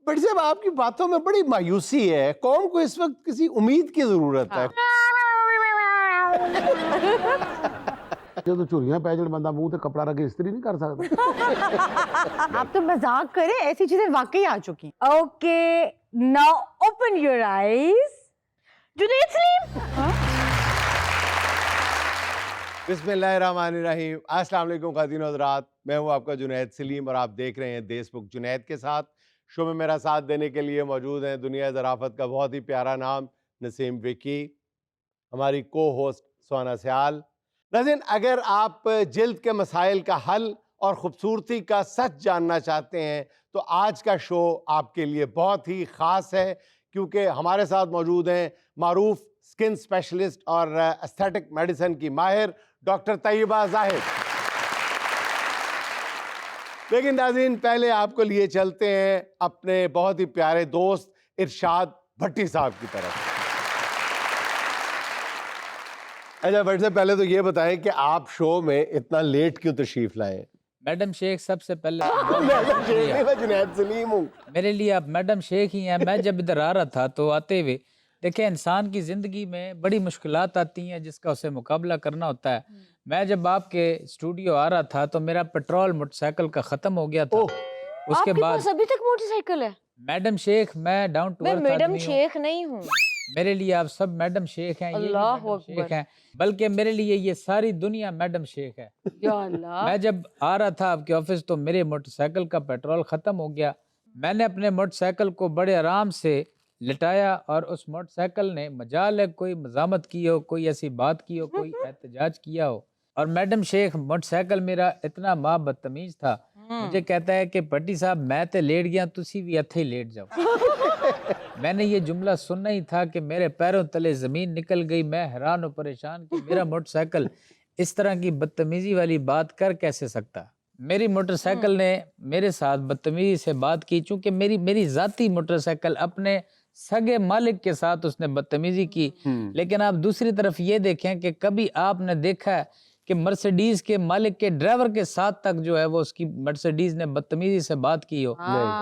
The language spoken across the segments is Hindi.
बट साहब आपकी बातों में बड़ी मायूसी है, कौम को इस वक्त किसी उम्मीद की जरूरत है। जो तो चुरियां पै जण बंदा मुंह ते कपड़ा रख के इस्त्री नहीं कर सकता। आप तो मजाक करें, ऐसी चीजें वाकई आ चुकी। Okay, now open your eyes. Junaid Salim. बिस्मिल्लाहिर्रहमानिर्रहीम। अस्सलाम वालेकुम ख़वातीन और हज़रात, मैं हूं आपका जुनैद सलीम और आप देख रहे हैं देशबुक। जुनैद के साथ शो में मेरा साथ देने के लिए मौजूद हैं दुनिया ज़राफ़त का बहुत ही प्यारा नाम नसीम विकी, हमारी को होस्ट सोना सयाल। नाज़रीन, अगर आप जल्द के मसाइल का हल और ख़ूबसूरती का सच जानना चाहते हैं तो आज का शो आपके लिए बहुत ही ख़ास है, क्योंकि हमारे साथ मौजूद हैं मारूफ स्किन स्पेशलिस्ट और एस्थेटिक मेडिसिन की माहिर डॉक्टर तैयबा ज़ाहिद। लेकिन नाज़रीन, पहले आपको लिए चलते हैं अपने बहुत ही प्यारे दोस्त इरशाद भट्टी साहब की तरफ। अच्छा भट्ट से पहले तो ये बताएं कि आप शो में इतना लेट क्यों तशरीफ लाए? मैडम शेख सबसे पहले मैडम शेख नहीं, मैं जुनैद सलीम हूँ। मेरे लिए आप मैडम शेख ही हैं। मैं जब इधर आ रहा था तो आते हुए देखिए, इंसान की ज़िंदगी में बड़ी मुश्किलात आती हैं जिसका उसे मुकाबला करना होता है। मैं जब आपके स्टूडियो आ रहा था तो मेरा पेट्रोल मोटरसाइकिल का ख़त्म हो गया था। उसके आपके बाद पास अभी तक मोटरसाइकिल है? मैडम शेख, मैं डाउन टू मैं अर्थ मैडम आदमी हूँ। शेख नहीं हूँ। मेरे लिए आप सब मैडम शेख हैं, ये भी अल्लाह मैडम शेख अकबर। हैं, बल्कि मेरे लिए ये सारी दुनिया मैडम शेख है। या अल्लाह। मैं जब आ रहा था आपके ऑफिस तो मेरे मोटरसाइकिल का पेट्रोल ख़त्म हो गया। मैंने अपने मोटरसाइकिल को बड़े आराम से लिटाया और उस मोटरसाइकिल ने मजाल है कोई मजामत की हो, कोई ऐसी बात की हो, कोई एहतजाज किया हो। और मैडम शेख मोटरसाइकिल मेरा इतना माँ बदतमीज था, मुझे कहता है कि भट्टी साहब मैं तो लेट गया, तुसी भी इत्थे ही लेट जाओ। मैंने ये जुमला सुनना ही था कि मेरे पैरों तले ज़मीन निकल गई। मैं हैरान और परेशान कि मेरा मोटरसाइकिल इस तरह की बदतमीजी वाली बात कर कैसे सकता। मेरी मोटरसाइकिल ने मेरे साथ बदतमीजी से बात की, चूँकि मेरी ज़ाती मोटरसाइकिल अपने सगे मालिक के साथ उसने बदतमीजी की। लेकिन आप दूसरी तरफ ये देखें कि कभी आपने देखा है कि मर्सिडीज के मालिक के ड्राइवर के साथ तक जो है वो उसकी मर्सिडीज ने बदतमीजी से बात की हो,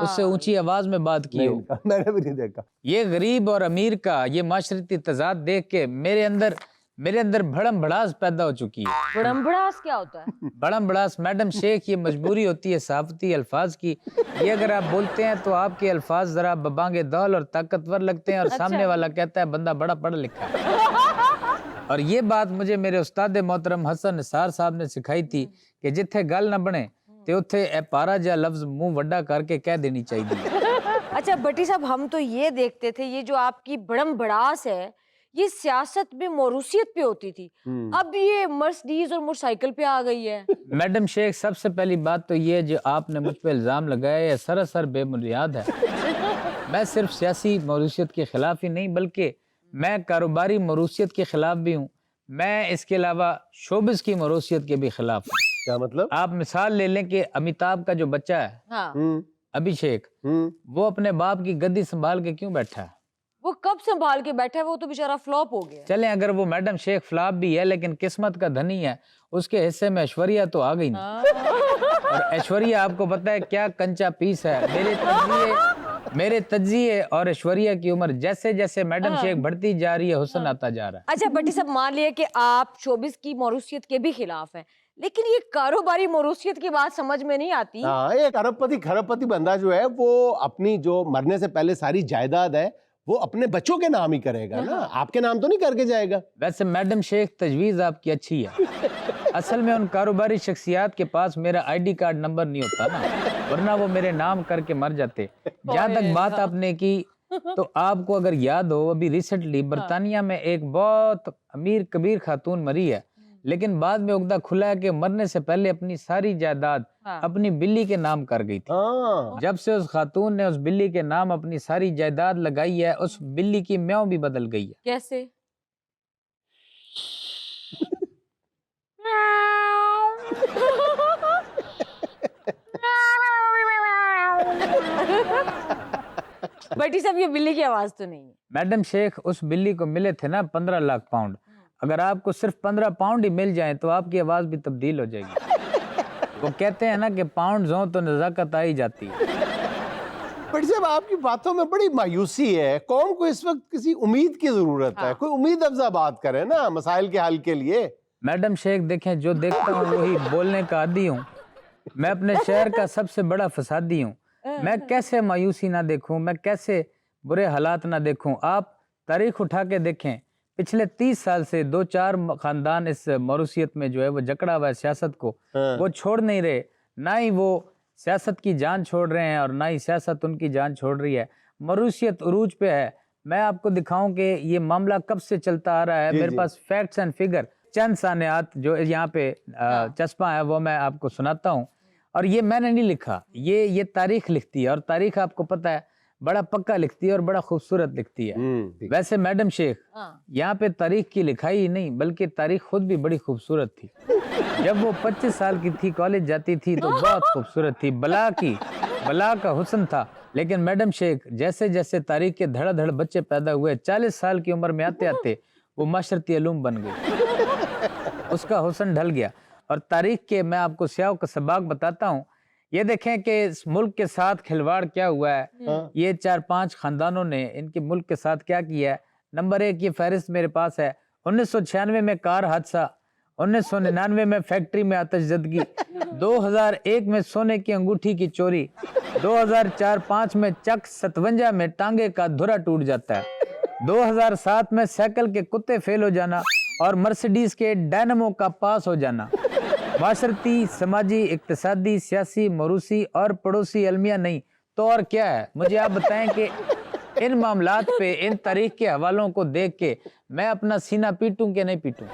उससे ऊंची आवाज में बात की हो। मैंने भी नहीं देखा। ये गरीब और अमीर का ये माशरती तजाद देख के मेरे अंदर भड़म भड़ास पैदा हो चुकी है। बड़म बड़ास क्या होता है? बड़म भड़ास मैडम शेख ये मजबूरी होती है सहाफती अल्फाज की। ये अगर आप बोलते हैं तो आपके अल्फाज जरा बबांगे दौल और ताकतवर लगते हैं और सामने वाला कहता है बंदा बड़ा पढ़ा लिखा है। और ये बात मुझे मेरे उस्ताद मोहतरम हसन निसार साहब ने सिखाई थी कि जिथे गल ना बने तो उथे ए पारा जा लफ्ज मुंह वड्डा करके कह देनी चाहिए। अच्छा भट्टी साहब, हम तो ये देखते थे ये जो आपकी बड़म बड़ास है ये सियासत में मोरूसियत पे होती थी, अब ये मर्सिडीज और मोटरसाइकिल पे आ गई है। मैडम शेख, सबसे पहली बात तो ये जो आपने मुझ पे इल्ज़ाम लगाया है सरासर बेबुनियाद है। मैं सिर्फ सियासी मोरूसियत के खिलाफ ही नहीं बल्कि मैं कारोबारी मोरूसियत के खिलाफ भी हूँ। मैं इसके अलावा शोबिस की मोरूसियत के भी खिलाफ हूँ। क्या मतलब? आप मिसाल ले लें कि अमिताभ का जो बच्चा है हाँ। अभिषेक, वो अपने बाप की गद्दी संभाल के क्यों बैठा है? वो कब संभाल के बैठा है? वो तो बेचारा फ्लॉप हो गया। चलें, अगर वो मैडम शेख फ्लॉप भी है लेकिन किस्मत का धनी है, उसके हिस्से में ऐश्वर्या तो आ गई ना। और ऐश्वर्या आपको पता है क्या कंचा पीस है। मेरे तज्जिए और ऐश्वर्या की उम्र जैसे जैसे मैडम शेख बढ़ती जा रही है हुस्न आता जा रहा है। अच्छा भट्टी साहब, मान लिया कि आप शोबिस की मोरूसियत के भी खिलाफ हैं, लेकिन ये कारोबारी मोरूसियत की बात समझ में नहीं आती। हाँ, एक अरबपति खरबपति बंदा जो है वो अपनी जो मरने से पहले सारी जायदाद है वो अपने बच्चों के नाम ही करेगा ना, आपके नाम तो नहीं करके जाएगा। वैसे मैडम शेख तजवीज आपकी अच्छी है। असल में उन कारोबारी शख्सियात के पास मेरा आईडी कार्ड नंबर नहीं होता ना, वरना वो मेरे नाम करके मर जाते। जहाँ तक बात आपने की तो आपको अगर याद हो, अभी रिसेंटली बरतानिया में एक बहुत अमीर कबीर खातून मरी है, लेकिन बाद में उगदा खुला है कि मरने से पहले अपनी सारी जायदाद अपनी बिल्ली के नाम कर गई थी। जब से उस खातून ने उस बिल्ली के नाम अपनी सारी जायदाद लगाई है, उस बिल्ली की म्याऊं भी बदल गई है। कैसे? भट्टी साहब, ये बिल्ली की आवाज तो नहीं है। मैडम शेख, उस बिल्ली को मिले थे ना 15 लाख पाउंड। अगर आपको सिर्फ 15 पाउंड ही मिल जाए तो आपकी आवाज भी तब्दील हो जाएगी। वो कहते हैं ना कि पाउंड हो तो नजाकत आ ही जाती है। बट साहब आपकी बातों में बड़ी मायूसी है, कौम को इस वक्त किसी उम्मीद की जरूरत है, कोई उम्मीद अफजा बात करे ना मसाइल के हल के लिए। मैडम शेख देखें, जो देखता हूँ वही बोलने का आदी हूँ। मैं अपने शहर का सबसे बड़ा फसादी हूँ। मैं कैसे मायूसी ना देखूं, मैं कैसे बुरे हालात ना देखूं। आप तारीख उठा के देखें, पिछले 30 साल से 2-4 खानदान इस मौरूसियत में जो है वो जकड़ा हुआ है सियासत को, वो छोड़ नहीं रहे। ना ही वो सियासत की जान छोड़ रहे हैं और ना ही सियासत उनकी जान छोड़ रही है। मौरूसियत उरूज पे है। मैं आपको दिखाऊं कि ये मामला कब से चलता आ रहा है। मेरे पास फैक्ट्स एंड फिगर, चंद सानियात जो यहाँ पे चस्पा है वो मैं आपको सुनाता हूँ। और ये मैंने नहीं लिखा, ये तारीख लिखती है, और तारीख आपको पता है बड़ा पक्का लिखती है और बड़ा खूबसूरत लिखती है। वैसे मैडम शेख, यहाँ पे तारीख की लिखाई ही नहीं बल्कि तारीख खुद भी बड़ी खूबसूरत थी। जब वो 25 साल की थी, कॉलेज जाती थी तो बहुत खूबसूरत थी, बला का हुस्न था। लेकिन मैडम शेख, जैसे जैसे तारीख के धड़ाधड़ बच्चे पैदा हुए, 40 साल की उम्र में आते आते वो माशरती अलूम बन गई, उसका हुस्न ढल गया। और तारीख के मैं आपको स्याह का सबाक बताता हूँ। ये देखें कि इस मुल्क के साथ खिलवाड़ क्या हुआ है। ये 4-5 खानदानों ने इनके मुल्क के साथ क्या किया है। नंबर 1 ये फहरिस्त मेरे पास है। 1996 में कार हादसा, 1999 में फैक्ट्री में आतिशज़दगी, 2001 में सोने की अंगूठी की चोरी, 2004-5 में चक 57 में टांगे का धुरा टूट जाता है, 2007 में साइकिल के कुत्ते फेल हो जाना और मर्सिडीज के डायनमो का पास हो जाना। माशरती, समाजी, इक्तिसादी, सियासी, मौरूसी और पड़ोसी अलमिया नहीं तो और क्या है। मुझे आप बताएं कि इन मामलात पे, इन तारीख के हवालों को देख के मैं अपना सीना पीटूं कि नहीं पीटूं।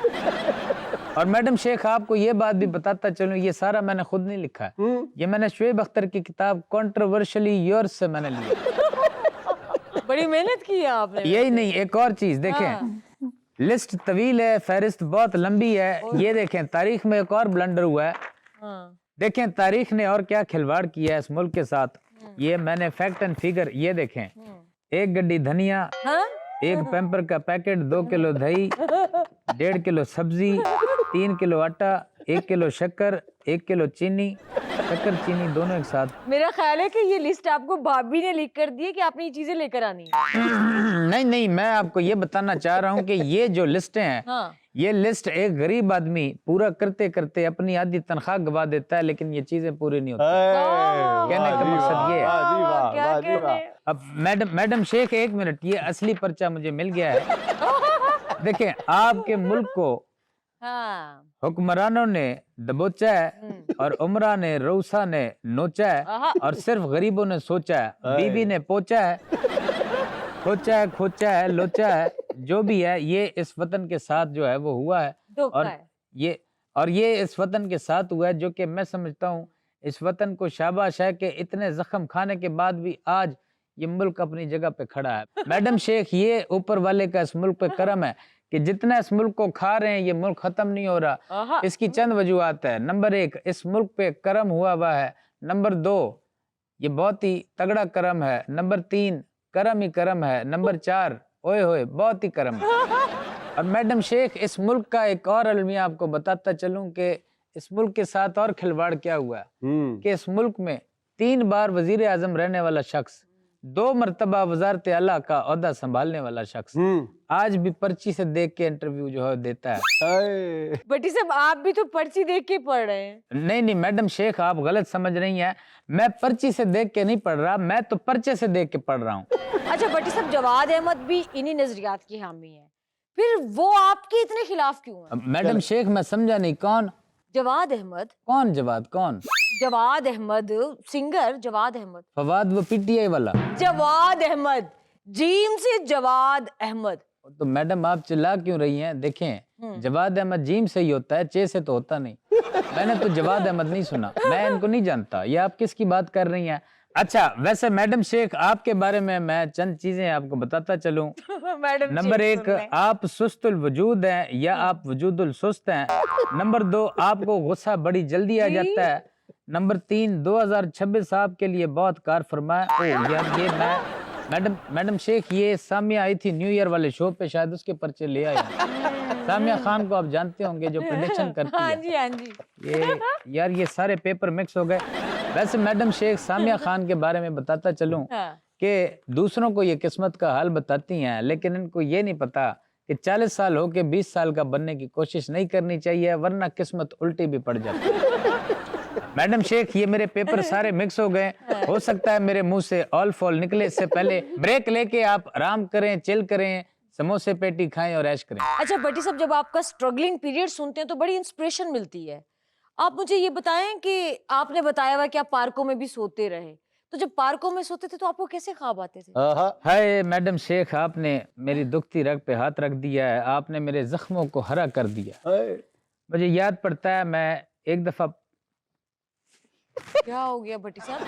और मैडम शेख, आपको ये बात भी बताता चलूं, ये सारा मैंने खुद नहीं लिखा है। ये मैंने शुएब अख्तर की किताब कंट्रोवर्शियली योर्स से मैंने लिया। बड़ी मेहनत की है आपने। यही नहीं, एक और चीज देखें, लिस्ट तवील है, फहरिस्त बहुत लंबी है। ये देखें, तारीख में एक और ब्लंडर हुआ है। देखें तारीख ने और क्या खिलवाड़ किया है इस मुल्क के साथ। ये मैंने फैक्ट एंड फिगर, ये देखें, 1 गड्डी धनिया, 1 पैम्पर का पैकेट, 2 किलो दही, 1.5 किलो सब्जी, 3 किलो आटा, 1 किलो शक्कर, 1 किलो चीनी, शक्कर चीनी दोनों एक साथ। मेरा ख्याल है कि ये लिस्ट आपको भाभी ने लिख कर दी है कि आपने ये चीजें लेकर आनी है। नहीं, मैं आपको ये बताना चाह रहा हूँ कि ये जो लिस्टें हैं, ये लिस्ट एक गरीब आदमी पूरा करते करते अपनी आधी तनख्वाह गवा देता है, लेकिन ये चीजें पूरी नहीं होती। कहने का मकसद ये है। अब मैडम शेख, 1 मिनट, ये असली पर्चा मुझे मिल गया है। देखें, आपके मुल्क को हुक्मरानों ने दबोचा है और उमरा ने, रऊसा ने नोचा है और सिर्फ गरीबों ने सोचा है। बीबी ने पोचा है, खोचा है, खोचा है, लोचा है, जो भी है ये इस वतन के साथ जो है वो हुआ है। और ये इस वतन के साथ हुआ है, जो कि मैं समझता हूँ इस वतन को शाबाश है कि इतने जख्म खाने के बाद भी आज ये मुल्क अपनी जगह पे खड़ा है। मैडम शेख, ये ऊपर वाले का इस मुल्क पे करम है कि जितना इस मुल्क को खा रहे हैं ये मुल्क खत्म नहीं हो रहा। इसकी चंद वजूहात है। नंबर 1, इस मुल्क पे करम हुआ है। नंबर 2, ये बहुत ही तगड़ा करम है। नंबर 3, करम ही करम है। नंबर 4, ओए होए बहुत ही करम है। और मैडम शेख, इस मुल्क का एक और अलमिया आपको बताता चलूं कि इस मुल्क के साथ और खिलवाड़ क्या हुआ है कि इस मुल्क में 3 बार वजीर आजम रहने वाला शख्स, 2 मरतबा वजारत आला का ओहदा संभालने वाला शख्स आज भी पर्ची से देख के इंटरव्यू जो है देता है। बटी साहब, आप भी तो पर्ची देख के पढ़ रहे हैं। नहीं मैडम शेख, आप गलत समझ रही हैं। मैं पर्ची से देख के नहीं पढ़ रहा, मैं तो पर्चे से देख के पढ़ रहा हूँ। अच्छा बटी साहब, जवाद अहमद भी इन्हीं नजरियात की हामी है, फिर वो आपके इतने खिलाफ क्यों है? मैडम शेख, मैं समझा नहीं, कौन जवाद अहमद? कौन जवाद? कौन जवाद अहमद? सिंगर जवाद अहमद। फवाद वो पीटीआई वाला जवाद अहमद, जीम से जवाद अहमद। तो मैडम आप चिल्ला क्यों रही हैं? देखें, जवाद अहमद जीम से ही होता है, चे से तो होता नहीं। मैंने तो जवाद अहमद नहीं सुना, मैं इनको नहीं जानता। ये आप किसकी बात कर रही हैं? अच्छा, वैसे मैडम शेख, आपके बारे में मैं चंद चीजें आपको बताता चलूं। नंबर 1, आप सुस्तुल वजूद हैं या आप वजूदुल सुस्त हैं। नंबर 2, आपको गुस्सा बड़ी जल्दी आ जाता है। नंबर 3, 2026 आपके लिए बहुत कार फरमाया। ओ यार, ये मैडम शेख, ये सामिया आई थी न्यू ईयर वाले शो पे, शायद उसके पर्चे ले आई। सामिया खान को आप जानते होंगे, जो प्रेडिक्शन करती है। हाँ जी। ये यार, ये सारे पेपर मिक्स हो गए। वैसे मैडम शेख सामिया खान के बारे में बताता चलूं हाँ। कि दूसरों को ये किस्मत का हाल बताती हैं, लेकिन इनको ये नहीं पता कि 40 साल हो के 20 साल का बनने की कोशिश नहीं करनी चाहिए, वरना किस्मत उल्टी भी पड़ जाती है। मैडम शेख, ये मेरे पेपर सारे मिक्स हो गए, हो सकता है मेरे मुंह से ऑल फॉल निकले। इससे पहले ब्रेक लेके आप आराम करें, चिल करें, समोसे पेटी खाएं और ऐश करें। अच्छा भट्टी साहब, जब आपका स्ट्रगलिंग पीरियड सुनते हैं तो बड़ी इंस्पिरेशन मिलती है। आप मुझे ये बताएं कि आपने बताया हुआ कि आप पार्कों में भी सोते रहे, तो जब पार्कों में सोते थे तो आपको कैसे ख्वाब आते थे? हाय मैडम शेख, आपने मेरी दुखती रग पे हाथ रख दिया है, आपने मेरे जख्मों को हरा कर दिया। मुझे याद पड़ता है, मैं एक दफा क्या हो गया भट्टी साहब?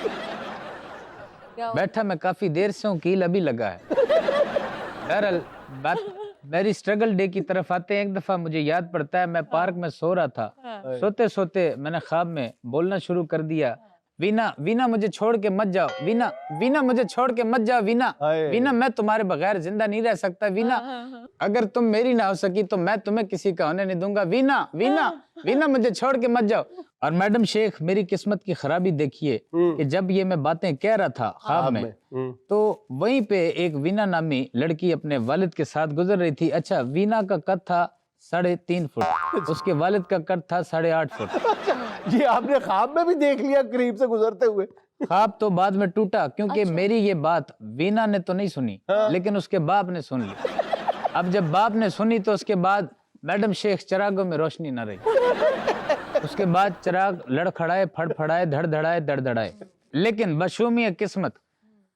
क्या हो बैठा, मैं काफी देर से हूँ, कील अभी लगा है। बहरहाल बात मेरी स्ट्रगल डे की तरफ आते हैं। एक दफा मुझे याद पड़ता है, मैं पार्क में सो रहा था। हाँ। सोते सोते मैंने ख्वाब में बोलना शुरू कर दिया, वीना वीना मुझे छोड़ के मत जाओ, वीना वीना मुझे छोड़ के मत जाओ, वीना वीना मैं तुम्हारे बगैर जिंदा नहीं रह सकता, वीना अगर तुम मेरी ना हो सकी तो मैं तुम्हें किसी का होने नहीं दूंगा, वीना वीना वीना मुझे छोड़ के मत जाओ। और मैडम शेख, मेरी किस्मत की खराबी देखिए कि जब ये मैं बातें कह रहा था ख्वाब में, तो वहीं पे एक वीना नामी लड़की अपने वालिद के साथ गुजर रही थी। अच्छा, वीना का कद था 3.5 फुट, उसके वालिद का कद था 8.5 फुट। ये आपने ख्वाब में भी देख लिया करीब से गुजरते हुए? ख्वाब तो बाद में टूटा, क्योंकि मेरी ये बात वीना ने तो नहीं सुनी, लेकिन उसके बाप ने सुन ली। अब जब बाप ने सुनी तो उसके बाद मैडम शेख चिरागों में रोशनी न रही। उसके बाद चिराग लड़खड़ाए, फड़फड़ाए, धड़धड़ाए, दड़दड़ाए, लेकिन बशूमी किस्मत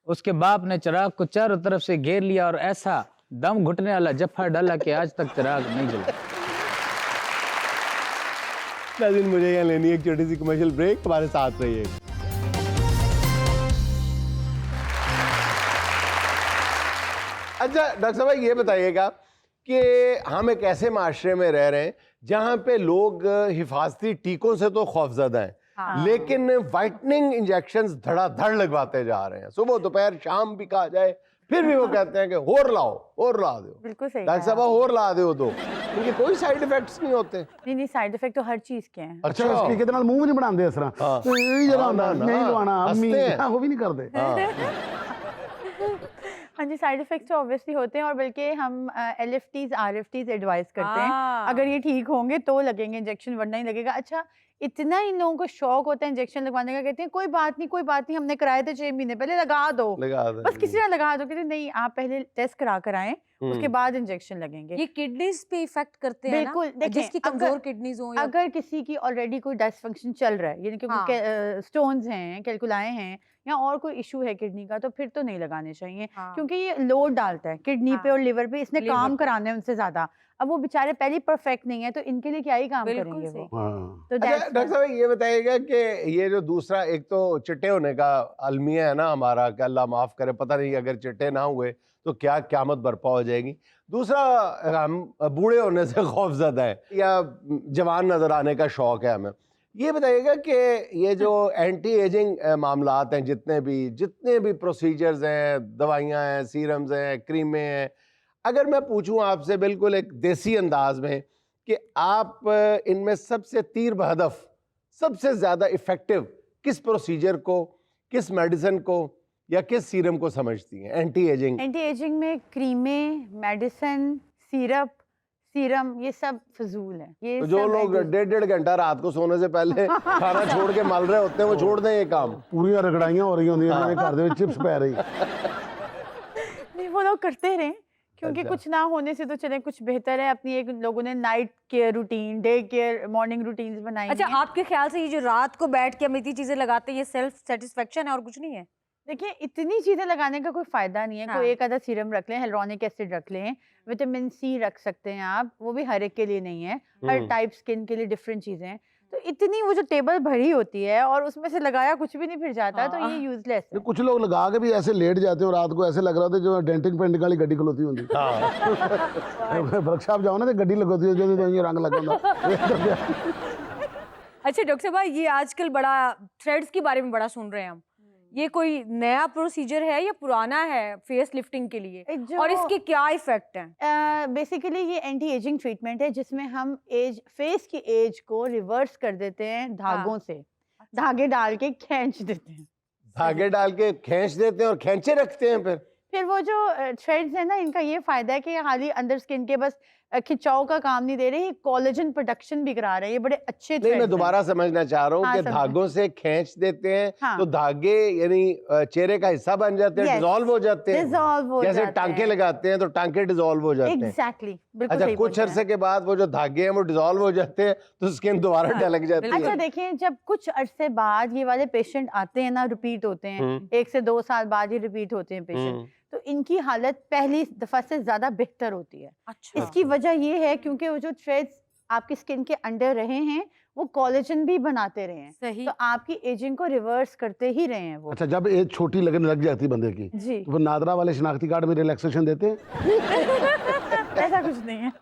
उसके बाप ने चिराग को चारों तरफ से घेर लिया और ऐसा दम घुटने वाला जफ्फा डाला कि आज तक चिराग नहीं जला। नाज़रीन, मुझे यहाँ लेनी है एक छोटी सी कमर्शियल ब्रेक, हमारे साथ रहिए। अच्छा डॉक्टर साहब, ये बताइएगा कि हम एक ऐसे माशरे में रह रहे हैं जहाँ पे लोग हिफाजती टीकों से तो खौफजदा हैं, लेकिन वाइटनिंग इंजेक्शंस धड़ाधड़ लगवाते जा रहे हैं। सुबह दोपहर शाम भी कहा जाए, फिर भी वो कहते हैं कि होर लाओ, होर ला दो। बिल्कुल सही डॉक्टर साहब, होर ला दो तो इनके कोई साइड इफेक्ट्स नहीं होते? नहीं, साइड इफेक्ट तो हर चीज के हैं। अच्छा, इस तरीके नाल मुंह भी नहीं बनाते इस तरह, हाँ। तो यही जगह ना, ना, नहीं लवाना, अम्मी हंसते हैं। वो भी नहीं करते। हाँ जी, साइड इफेक्ट्स तो ऑब्वियसली होते हैं, और बल्कि हम LFTs RFTs एडवाइस करते हैं, अगर ये ठीक होंगे तो लगेंगे इंजेक्शन, वरना नहीं लगेगा। अच्छा, इतना इन लोगों को शौक होता है इंजेक्शन लगवाने का, कहते हैं कोई बात नहीं, कोई बात नहीं, हमने कराए थे 6 महीने पहले, लगा दो, बस किसी ने लगा दो। कहते नहीं, आप पहले टेस्ट करा कर आए, उसके बाद इंजेक्शन लगेंगे। ये किडनीज पे इफेक्ट करते हैं बिल्कुल, ना? जिसकी कमजोर किडनीज हो, अगर किसी की ऑलरेडी कोई डिसफंक्शन चल रहा है, यानी कि स्टोन्स हैं, कैलकुलाए हैं, या और कोई इशू है किडनी का, तो फिर तो नहीं लगाने चाहिए, क्योंकि ये लोड डालता है किडनी पे और लिवर पे, इसने काम कराने हैं उनसे ज्यादा। अब वो बेचारे पहले परफेक्ट नहीं है, तो इनके लिए क्या ही काम करेंगे वो। तो डॉक्टर साहब, ये बताइएगा कि ये जो दूसरा, एक तो चिट्टे होने का अलमिया है ना हमारा, कि अल्लाह माफ करे, पता नहीं अगर चिट्टे ना हुए तो क्या क़यामत बर्पा हो जाएगी। दूसरा, हम बूढ़े होने से खौफजदा है या जवान नजर आने का शौक है हमें। ये बताइएगा कि ये जो एंटी एजिंग मामलात हैं, जितने भी प्रोसीजर्स हैं, दवाइयाँ हैं, सीरम्स हैं, क्रीमें हैं, अगर मैं पूछूं आपसे बिल्कुल एक देसी अंदाज में कि आप इनमें सबसे तीर बहदफ, सबसे ज़्यादा इफ़ेक्टिव किस प्रोसीजर को, किस मेडिसिन को या किस सीरम को समझती हैं? एंटी एजिंग में क्रीमें, मेडिसिन, सीरम, ये सब फजूल है। ये तो जो लोग 1.5 घंटा रात को सोने से पहले खाना छोड़ के मल रहे होते हैं, वो छोड़ दें ये काम। पूरी रगड़ाइयां हो रही होंगी, घर दे चिप्स पै रही। नहीं, वो लोग करते रहे, क्योंकि कुछ ना होने से तो चले कुछ बेहतर है। अपनी एक लोगों ने night care routine, day care, morning routines बनाई। अच्छा, आपके ख्याल से ये जो रात को बैठ के हम इतनी चीजें लगाते हैं, ये सेल्फ सेटिस्फेक्शन है और कुछ नहीं है? देखिए, इतनी चीजें लगाने का कोई फायदा नहीं है। हाँ। कोई एक आधा सीरम रख लें, हिलुरोनिक एसिड रख लें, विटामिन C रख सकते हैं आप, वो भी हर एक के लिए नहीं है, हर टाइप स्किन के लिए डिफरेंट चीजें हैं। तो इतनी वो जो टेबल भरी होती है और उसमें से लगाया कुछ भी नहीं फिर जाता, हाँ। तो ये यूजलेस है। कुछ लोग लगा के भी ऐसे लेट जाते हैं और रात को ऐसे लग रहा था जो डेंटिंग पेंटिंग वाली गड्डी खलोती होती है। वर्कशॉप जाओ ना तो गड्डी लगती है जो ये रंग लगा होता। अच्छा डॉक्टर साहब, ये आजकल बड़ा थ्रेड्स के बारे में बड़ा सुन रहे हैं हम, ये कोई नया प्रोसीजर है या पुराना है फेस लिफ्टिंग के लिए, और इसके क्या इफेक्ट हैं? बेसिकली ये एंटी एजिंग ट्रीटमेंट है, जिसमें हम फेस की एज को रिवर्स कर देते हैं धागों से। धागे डाल के खींच देते हैं। धागे डाल के खींच देते हैं और खींचे रखते हैं फिर वो जो थ्रेड्स है ना, इनका ये फायदा है कि ये खाली अंदर स्किन के बस खिंचाव का काम नहीं दे रहे, ये कोलेजन प्रोडक्शन भी करा रहे हैं। ये बड़े अच्छे नहीं, threads मैं हैं। दोबारा समझना चाह रहा हूँ हाँ, कि समझे। धागों से खींच देते हैं हाँ। तो धागे यानी चेहरे का हिस्सा बन जाते हैं, Yes. डिसॉल्व हो जाते हैं। डिसॉल्व हो जैसे जाते टांके हैं। लगाते हैं तो टांके डिसॉल्व हो जाते हैं। एग्जैक्टली, बिल्कुल अच्छा, सही कुछ बोल रहे अरसे हैं। के बाद वो जो धागे हैं वो डिसॉल्व हो जाते हैं तो स्किन दोबारा हाँ, ढलक जाती बिल्कुल। अच्छा है। देखिए, जब कुछ अरसे बाद ये वाले पेशेंट आते हैं ना, रिपीट होते हैं, 1 से 2 साल बाद ही रिपीट होते हैं पेशेंट, तो इनकी हालत पहली दफा से ज्यादा बेहतर होती है। अच्छा इसकी वजह ये है क्योंकि वो जो थ्रेड्स आपकी स्किन के अंडर रहे हैं वो कोलेजन भी बनाते रहे हैं, सही तो आपकी एजिंग को रिवर्स करते ही रहे हैं वो। अच्छा, जब एज छोटी लगने लग जाती है बंदे की, जी तो फिर नादरा वाले शनाख्ती कार्ड में रिलैक्सेशन देते हैं। ऐसा कुछ नहीं है।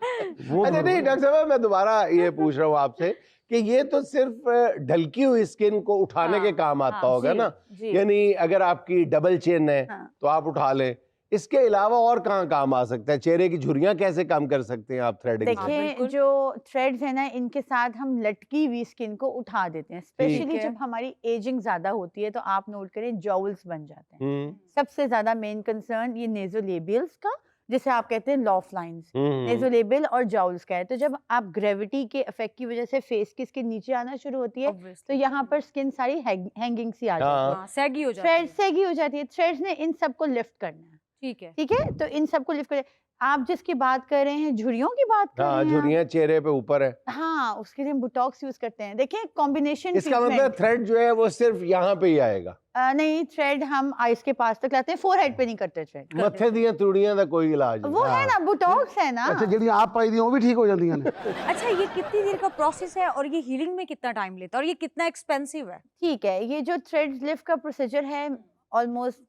वो अच्छा नहीं डॉक्टर साहब, मैं दोबारा ये पूछ रहा हूँ आपसे कि ये तो सिर्फ ढलकी हुई स्किन को उठाने के काम आता हाँ, होगा जी, ना, जी। यानी अगर आपकी डबल चेन है हाँ। तो आप उठा लें। इसके अलावा और कहाँ काम आ सकता है? चेहरे की झुर्रियां कैसे कम कर सकते हैं आप थ्रेडिंग से? देखिए, बिल्कुल। जो थ्रेड्स है ना, इनके साथ हम लटकी हुई स्किन को उठा देते हैं, स्पेशली है। जब हमारी एजिंग ज्यादा होती है तो आप नोट करें जॉवल्स बन जाते हैं। हम्म, सबसे ज्यादा मेन कंसर्न ये नेजोलेबियल्स का, जिसे आप कहते हैं लॉफ लाइंस, हम्म, नेजोलेबियल और जॉवल्स का है। तो जब आप ग्रेविटी के इफेक्ट की वजह से फेस की स्किन नीचे आना शुरू होती है Obviously. तो यहाँ पर स्किन सारी हैंगिंग सी आ हाँ। जाती है, हाँ, सैगी हो जाती थ्रेड है। सेगी हो जाती है। थ्रेड्स ने इन सबको लिफ्ट करना है, ठीक है। ठीक है, तो इन सबको लिफ्ट कर। आप जिसकी बात कर रहे हैं, झुर्रियों की बात कर हाँ, रहे हैं आप? झुर्रियां चेहरे पे ऊपर है। हाँ, उसके लिए हम बुटॉक्स यूज करते हैं। देखिए, कॉम्बिनेशन इसका मतलब थ्रेड जो है वो सिर्फ यहाँ पे ही आएगा, नहीं, थ्रेड हम आईज के पास तक लाते हैं, फोरहेड पे नहीं करते थ्रेड। मत्थे दियां तुड़ियां का कोई इलाज वो नहीं। है ना, बुटॉक्स है ना। अच्छा, ਜਿਹੜੀ आप पाई दी वो भी ठीक हो जाती हैं ने। अच्छा, ये कितनी देर का प्रोसेस है और ये हीलिंग में कितना टाइम लेता है और ये कितना एक्सपेंसिव है? ठीक है, ये जो थ्रेड लिफ्ट का प्रोसीजर है ऑलमोस्ट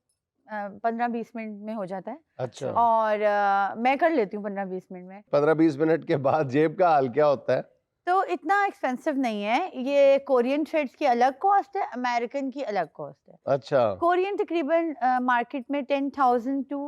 15-20 मिनट में हो जाता है, अच्छा, और मैं कर लेती हूँ 15-20 मिनट में। 15-20 मिनट के बाद जेब का हाल क्या होता है? तो इतना एक्सपेंसिव नहीं है। ये कोरियन थ्रेड्स की अलग कॉस्ट है, अमेरिकन की अलग कॉस्ट है। अच्छा, कोरियन तकरीबन मार्केट में 10,000 to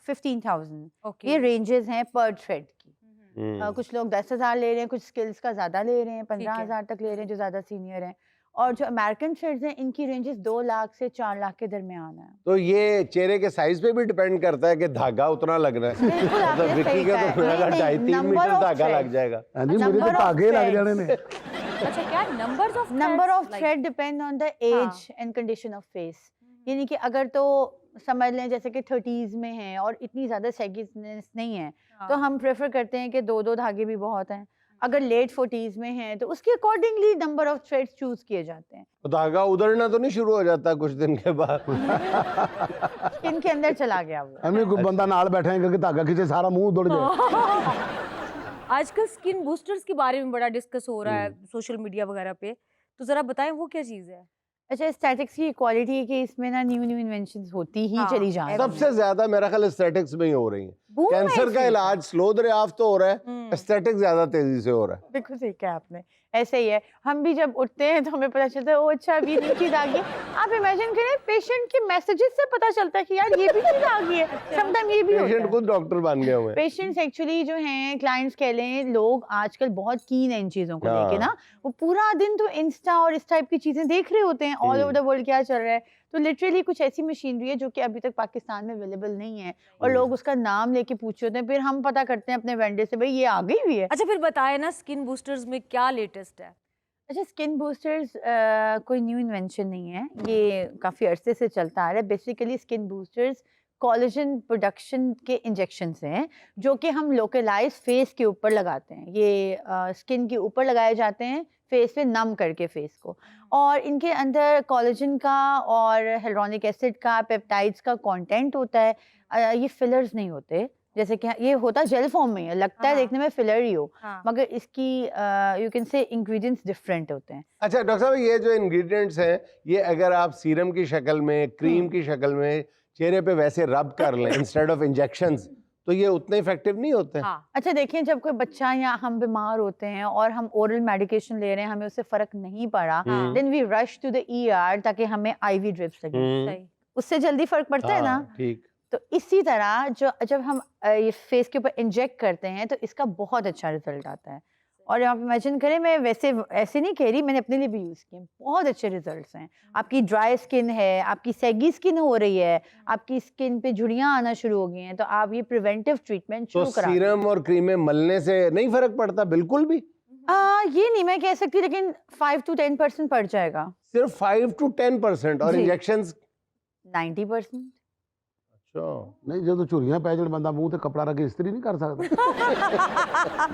15,000 ओके। ये रेंजेस हैं पर थ्रेड की। हम्म, कुछ लोग 10,000 ले रहे हैं, कुछ स्किल्स का ज़्यादा ले रहे हैं, ठीक है। 15,000 तक ले रहे हैं जो ज़्यादा सीनियर हैं। और जो अमेरिकन थ्रेड्स हैं, इनकी रेंजेस 2 लाख से 4 लाख के दरमियान है। तो ये चेहरे के साइज पे भी डिपेंड करता है कि धागा उतना लगना है। बिल्कुल, आपने मतलब विक्की सही का कहा तो है। लगा नहीं, 2.5-3 number मीटर of धागा लग threads। जाएगा। हाँ जी, मेरे Number तो of धागे लग threads। जाने ने। अच्छा, क्या numbers of number of thread depend on the age and condition of face. यानी कि अगर तो समझ लें जैसे कि 30s में है और इतनी ज़्यादा सेगीनेस नहीं है, तो हम प्रेफर करते हैं कि 2-2 धागे भी बहुत हैं। अगर लेट 40s में है तो उसके accordingly number of threads choose किए जाते हैं। तो धागा उधड़ना तो नहीं शुरू हो जाता कुछ दिन के बाद? स्किन के अंदर चला गया वो। हमें कोई बंदा नाल बैठा है करके धागा खींचे सारा मुंह उधड़ जाए। आजकल स्किन बूस्टर्स के बारे में बड़ा डिस्कस हो रहा है सोशल मीडिया वगैरह पे, तो जरा बताएं वो क्या चीज है? अच्छा, एस्थेटिक्स की क्वालिटी है कि इसमें ना न्यू इन्वेंशंस होती ही हाँ, चली जा रही हैं। सबसे ज्यादा मेरा ख्याल एस्थेटिक्स में ही हो रही है। Boom है कैंसर का इसमें। इलाज स्लो दरियाफ्त तो हो रहा है, एस्थेटिक्स ज्यादा तेजी से हो रहा है। बिल्कुल सही कहा आपने, ऐसे ही है। हम भी जब उठते हैं तो हमें पता चलता है ओ अच्छा अभी न्यू चीज आ गई है। आप इमेजिन करें, पेशेंट के मैसेजेस से पता चलता है कि यार ये भी चीज आ गई है। समटाइम ये भी होता पेशेंट है। खुद डॉक्टर बन गए हुए हैं। पेशेंट्स एक्चुअली जो हैं, क्लाइंट्स कह लें, लोग आजकल बहुत कीन है इन चीज़ों को हाँ। लेके ना। वो पूरा दिन तो इंस्टा और इस टाइप की चीज़ें देख रहे होते हैं, ऑल ओवर द वर्ल्ड क्या चल रहा है। तो लिटरली कुछ ऐसी मशीनरी है जो कि अभी तक पाकिस्तान में अवेलेबल नहीं है और लोग उसका नाम लेके पूछे होते हैं। फिर हम पता करते हैं अपने वेंडर से, भाई ये आ गई हुई है। अच्छा, फिर बताएं ना स्किन बूस्टर्स में क्या लेटेस्ट है? अच्छा, स्किन बूस्टर्स कोई न्यू इन्वेंशन नहीं है, ये काफ़ी अरसे से चलता आ रहा है। Basically skin boosters collagen production के इंजेक्शंस हैं जो कि हम लोकलाइज फेस के ऊपर लगाते हैं। ये स्किन के ऊपर लगाए जाते हैं, फेस पे नम करके फेस को, और इनके अंदर कोलेजन का और हेलुरोनिक एसिड का, पेप्टाइड्स का कंटेंट होता है। ये फिलर्स नहीं होते, जैसे कि ये होता जेल फॉर्म में है, लगता है हाँ। देखने में फिलर ही हो, हाँ। मगर इसकी you can say ingredients different होते हैं। अच्छा डॉक्टर साहब, ये जो इंग्रेडिएंट्स हैं, ये अगर आप सीरम की शक्ल में, क्रीम की शक्ल में चेहरे पे वैसे रब कर लें इंस्टेड ऑफ इंजेक्शंस, तो ये उतने इफेक्टिव नहीं होते? हाँ। अच्छा देखिए, जब कोई बच्चा या हम बीमार होते हैं और हम ओरल मेडिकेशन ले रहे हैं, हमें उससे फर्क नहीं पड़ा, then we rush to the ER ताकि हमें IV ड्रिप्स लगे, सही। उससे जल्दी फर्क पड़ता है ना। हाँ, ठीक। तो इसी तरह जब हम ये फेस के ऊपर इंजेक्ट करते हैं तो इसका बहुत अच्छा रिजल्ट आता है। और आप इमेजिन करें, मैं वैसे ऐसे नहीं कह रही, मैंने अपने लिए भी यूज़ किए, बहुत अच्छे रिजल्ट्स हैं। आपकी ड्राई स्किन है, आपकी सैगी स्किन हो रही है, आपकी स्किन पे झुर्रियाँ आना शुरू हो गई हैं, तो आप ये प्रिवेंटिव ट्रीटमेंट तो शुरू करा दें। सीरम और क्रीमें मलने से नहीं फर्क पड़ता बिल्कुल भी? ये नहीं मैं कह सकती, लेकिन 5 to 10% पड़ जाएगा। सिर्फ 5 to 10% और जी। इंजेक्शंस? 90%। अच्छा, नहीं जो तो चुरियां पै जण बंदा मुंह ते कपड़ा रख के इस्त्री नहीं कर सकता।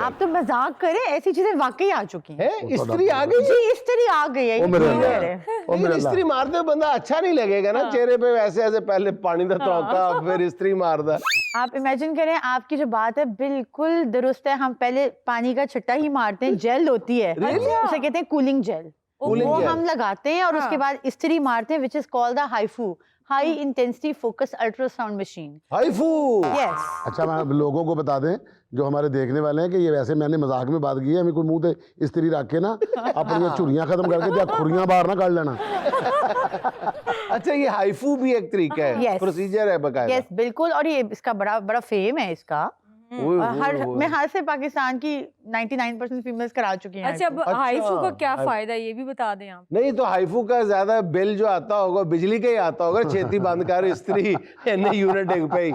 आप तो मजाक करें, ऐसी चीजें वाकई आ चुकी हैं। है इस्त्री आ गई? जी इस्त्री आ गई है, ओ मेरे ये अल्लाह। कह रहे हैं। ओ मेरे इस्त्री अल्लाह। मारते हुए बंदा अच्छा नहीं लगेगा ना, चेहरे पे ऐसे ऐसे पहले पानी दा तौका फिर इस्त्री मारदा। आप इमेजिन करें, आपकी जो बात है बिल्कुल दुरुस्त है। हम पहले पानी का छट्टा ही मारते हैं, जेल होती है, उसे कहते हैं कूलिंग जेल, Cooling वो gel। हम लगाते हैं और उसके बाद इस्त्री मारते हैं, which is called the HIFU, high intensity focus ultrasound machine. HIFU. Yes. अच्छा मैं लोगों को बता दें जो हमारे देखने वाले हैं कि ये वैसे मैंने मजाक में बात की है, हमें कोई मुंह ते इस्त्री रख के ना अपनी ये चुरियां खत्म करके त्या खुरियां बाहर ना काट लेना। अच्छा, ये हाइफू भी एक तरीका है, Yes। प्रोसीजर है बकायदा? यस बिल्कुल, और ये इसका बड़ा बड़ा फेम है इसका। ओए, हर ओए, ओए। मैं हर से पाकिस्तान की 99% फीमेल्स करा चुकी हैं। अच्छा, अब अच्छा। हाइफू का क्या फायदा है ये भी बता दें आप। नहीं तो हाइफू का ज्यादा बिल जो आता होगा बिजली का ही आता होगा, छेती बंद कर इस्त्री यूनिट डिग पे ही।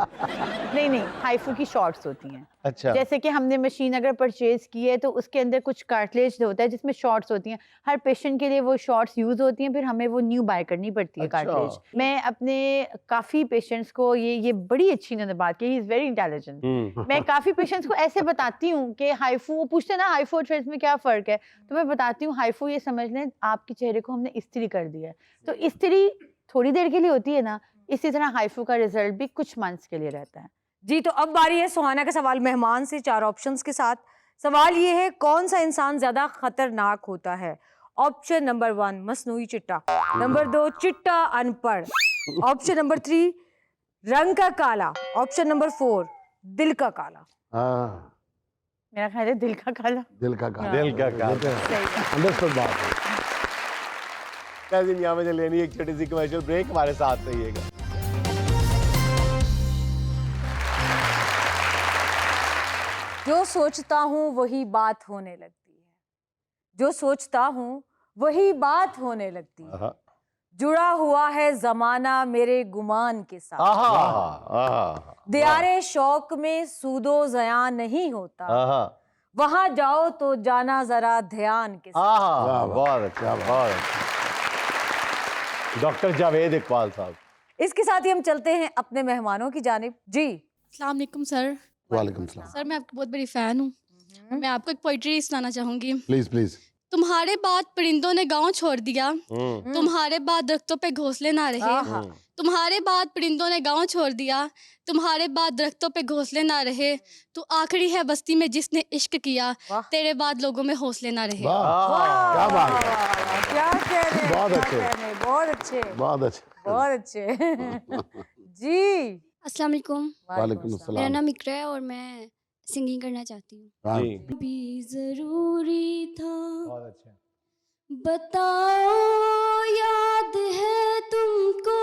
नहीं हाइफू की शॉर्ट्स होती हैं। अच्छा, जैसे कि हमने मशीन अगर परचेज की है तो उसके अंदर कुछ कार्टिलेज होता है जिसमें शॉर्ट्स होती हैं। हर पेशेंट के लिए वो शॉर्ट्स यूज होती हैं, फिर हमें वो न्यू बाय करनी पड़ती है अच्छा। कार्टिलेज। मैं अपने काफी पेशेंट्स को ये बड़ी अच्छी इन्होंने बात की, ही इज वेरी इंटेलिजेंट। मैं काफी पेशेंट्स को ऐसे बताती हूँ कि हाइफू, वो पूछते हैं ना हाइफू और थ्रेड्स में क्या फर्क है, तो मैं बताती हूँ हाइफू ये समझ लें आपके चेहरे को हमने इस्त्री कर दिया है, तो इस्त्री थोड़ी देर के लिए होती है ना, इसी तरह हाइफू का रिजल्ट भी कुछ मंथ्स के लिए रहता है। जी, तो अब बारी है सुहाना का सवाल मेहमान से 4 ऑप्शंस के साथ। सवाल ये है, कौन सा इंसान ज्यादा खतरनाक होता है? ऑप्शन नंबर 1 मसनूई चिट्टा, नंबर 2 चिट्टा अनपढ़, ऑप्शन नंबर 3 रंग का काला, ऑप्शन नंबर 4 दिल का काला। हाँ मेरा ख्याल है दिल का काला। दिल का काला। दिल का काला। अंडरस्टूड बात है। नाज़रीन, यहाँ मुझे लेनी एक छोटी सी कमर्शियल ब्रेक, हमारे साथ रहिएगा। जो सोचता हूँ वही बात होने लगती है, जो सोचता हूँ वही बात होने लगती है, जुड़ा हुआ है जमाना मेरे गुमान के साथ, आहा, दियारे शौक में सूदो ज़या नहीं होता, आहा, वहां जाओ तो जाना जरा ध्यान के साथ। आहा, बहुत अच्छा, बहुत अच्छा। डॉक्टर जावेद इकबाल साहब। इसके साथ ही हम चलते हैं अपने मेहमानों की जानिब। जी, अस्सलाम वालेकुम सर। वालेकुम सलाम। सर मैं आपकी बहुत बड़ी फ़ैन हूँ। मैं आपको एक पोइट्री सुनाना चाहूँगी। Please please. तुम्हारे बाद परिंदों ने गांव छोड़ दिया, तुम्हारे बाद दरख्तों पे घोंसले ना रहे। आहा। तुम्हारे बाद परिंदों ने गांव छोड़ दिया, तुम्हारे बाद दरख्तों पे घोंसले ना रहे। तू आखिरी है बस्ती में जिसने इश्क किया, वाह। तेरे बाद लोगों में हौसले ना रहे। वाह क्या बात है। क्या कह रहे हैं, बहुत क्या अच्छे। कह रहे हैं, बहुत अच्छे, बहुत अच्छे। बहुत अच्छे। जी, अस्सलाम वालेकुम। वालेकुम मेरा अस्सलाम। नाम इकरा है और मैं सिंगिंग करना चाहती हूँ। हाँ, जी। भी जरूरी था, बहुत अच्छा। बताओ याद है तुमको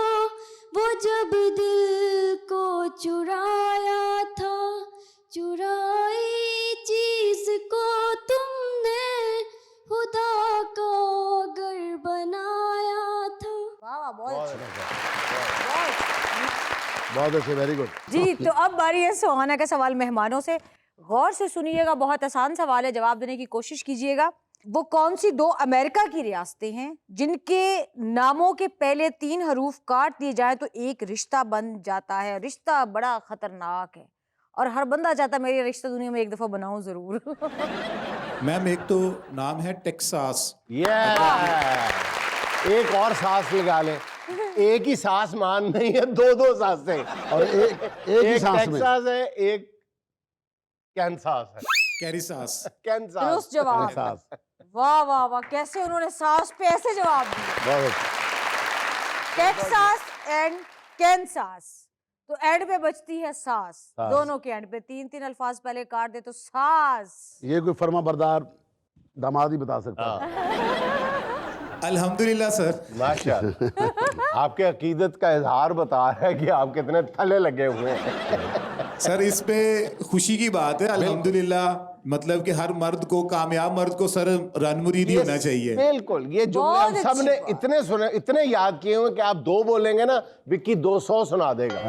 वो जब दिल को चुराया था, चुराई चीज को तुमने खुदा का घर बनाया था। वाह वाह, बहुत अच्छे। बहुत अच्छे, वेरी गुड। जी, तो अब बारी है सुहाना का सवाल मेहमानों से। गौर से सुनिएगा, बहुत आसान सवाल है, जवाब देने की कोशिश कीजिएगा। वो कौन सी 2 अमेरिका की रियासतें हैं जिनके नामों के पहले 3 हरूफ काट दिए जाए तो एक रिश्ता बन जाता है? रिश्ता बड़ा खतरनाक है और हर बंदा चाहता है मेरी रिश्ता दुनिया में एक दफा बनाऊं जरूर। मैम एक तो नाम है टेक्सास। एक और सांस लगा लें, एक ही सांस मान नहीं है, 2 सांसें। और एक ही सांस में। टेक्सास है, एक कैंसास है। कैरिसास। कैंसास। दुरुस्त जवाब। सांस। वाह वाह वाह, कैसे उन्होंने सांस पे ऐसे जवाब दिया। बहुत अच्छे। टेक्सास एंड कैंसास, तो एंड पे बचती है सांस। सांस। दोनों के एंड पे 3-3 अल्फाज पहले काट दे तो सांस। ये कोई फर्मा बरदार दामाद ही बता सकता है। अल्हम्दुलिल्लाह सर। माशाअल्लाह। आपके अकीदत का इजहार बता रहा है कि आप कितने थले लगे हुए हैं। सर इस पे खुशी की बात है, अल्हम्दुलिल्लाह मतलब कि हर मर्द को, कामयाब मर्द को सर रनमुरी नहीं होना चाहिए। बिल्कुल, ये जुमले बहुत हम सब ने अच्छी इतने सुने, इतने याद किए हुए कि आप 2 बोलेंगे ना, विक्की 200 सुना देगा।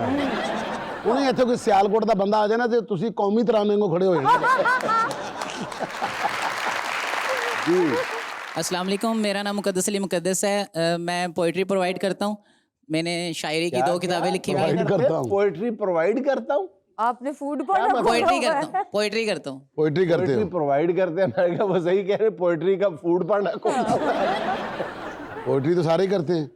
ਉਹਨੇ ਇੱਥੇ ਕੋਈ ਸਿਆਲਕੋਟ ਦਾ ਬੰਦਾ ਆ ਜਾਏ ਨਾ ਤੇ ਤੁਸੀਂ ਕੌਮੀ ਤਰਾਨੇ ਨੂੰ ਖੜੇ ਹੋ ਜਾਣਾ। जी अस्सलाम वालेकुम, मेरा नाम मुकद्दस अली मुकद्दस है। मैं पोइट्री प्रोवाइड करता हूँ। मैंने शायरी की 2 किताबें लिखी हुई हैं। करता हूँ। पोएट्री प्रोवाइड करता हूँ। आपने फूड पढ़ा? पोइट्री करता हूँ, पोइट्री करता हूँ। पोइट्री करते पोएट्री हो? प्रोवाइड करते हैं, मैं कहा वो सही कह रहे, पोएट्री का फूड पढ़ना कौन सा? पोइट्री तो सारे ही करते हैं।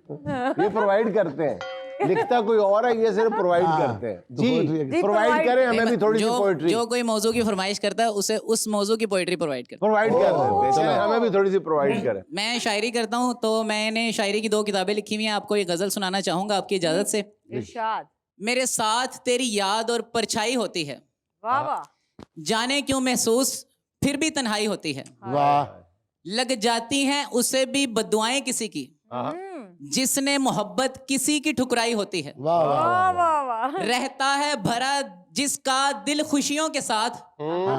ये प्रोवाइड करते हैं, लिखता कोई और है, ये सिर्फ प्रोवाइड करते हैं। तो पोएट्री जी प्रोवाइड करें हमें भी थोड़ी सी जो पोएट्री। जो कोई मौजू की फरमाइश करता है उसे उस मौजू की पोइट्री प्रोवाइड करता प्रोवाइड कर देते हैं, हमें भी थोड़ी सी प्रोवाइड करें। हूँ। मैं शायरी करता हूँ, तो मैंने शायरी की 2 किताबें लिखी हुई हैं। आपको ये गजल सुनाना चाहूंगा आपकी इजाजत से। इरशाद। मेरे साथ तेरी याद और परछाई होती है, वाह वाह। जाने क्यों महसूस फिर भी तन्हाई होती है। वाह लग जाती हैं उसे भी बद्दुआएं किसी की, जिसने मोहब्बत किसी की ठुकराई होती है। वाह वाह वाह वाह वाह। रहता है भरा जिसका दिल खुशियों के साथ, हाँ।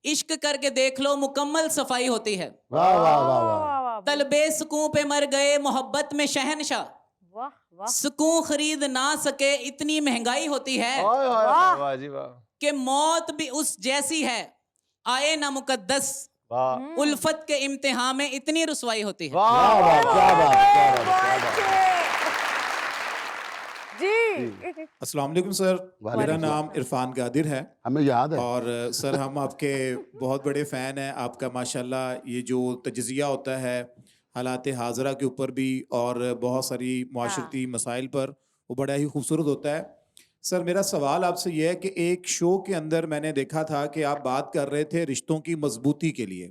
इश्क करके देख लो मुकम्मल सफाई होती है। वाह वाह वाह वाह। वाह वाह तलबे सुकून पे मर गए मोहब्बत में शहनशाह, वाह वाह। सुकून खरीद ना सके इतनी महंगाई होती है, ओए ओए ओए, वाह जी वाह कि मौत भी उस जैसी है आए ना मुकद्दस, वाह उल्फत के इम्तिहान में इतनी रुसवाई होती है। वाह वाह वाह, क्या बात, क्या बात, क्या बात। जी अस्सलाम वालेकुम सर, मेरा नाम इरफान गादिर है हमें याद है। और सर हम आपके बहुत बड़े फ़ैन हैं। आपका माशाल्लाह ये जो तजज़िया होता है हालात हाज़रा के ऊपर भी और बहुत सारी माशरती मसाइल पर, वो बड़ा ही खूबसूरत होता है। सर मेरा सवाल आपसे ये है कि एक शो के अंदर मैंने देखा था कि आप बात कर रहे थे रिश्तों की मजबूती के लिए,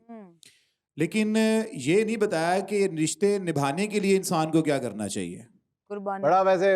लेकिन ये नहीं बताया कि रिश्ते निभाने के लिए इंसान को क्या करना चाहिए। कुर्बानी। बड़ा वैसे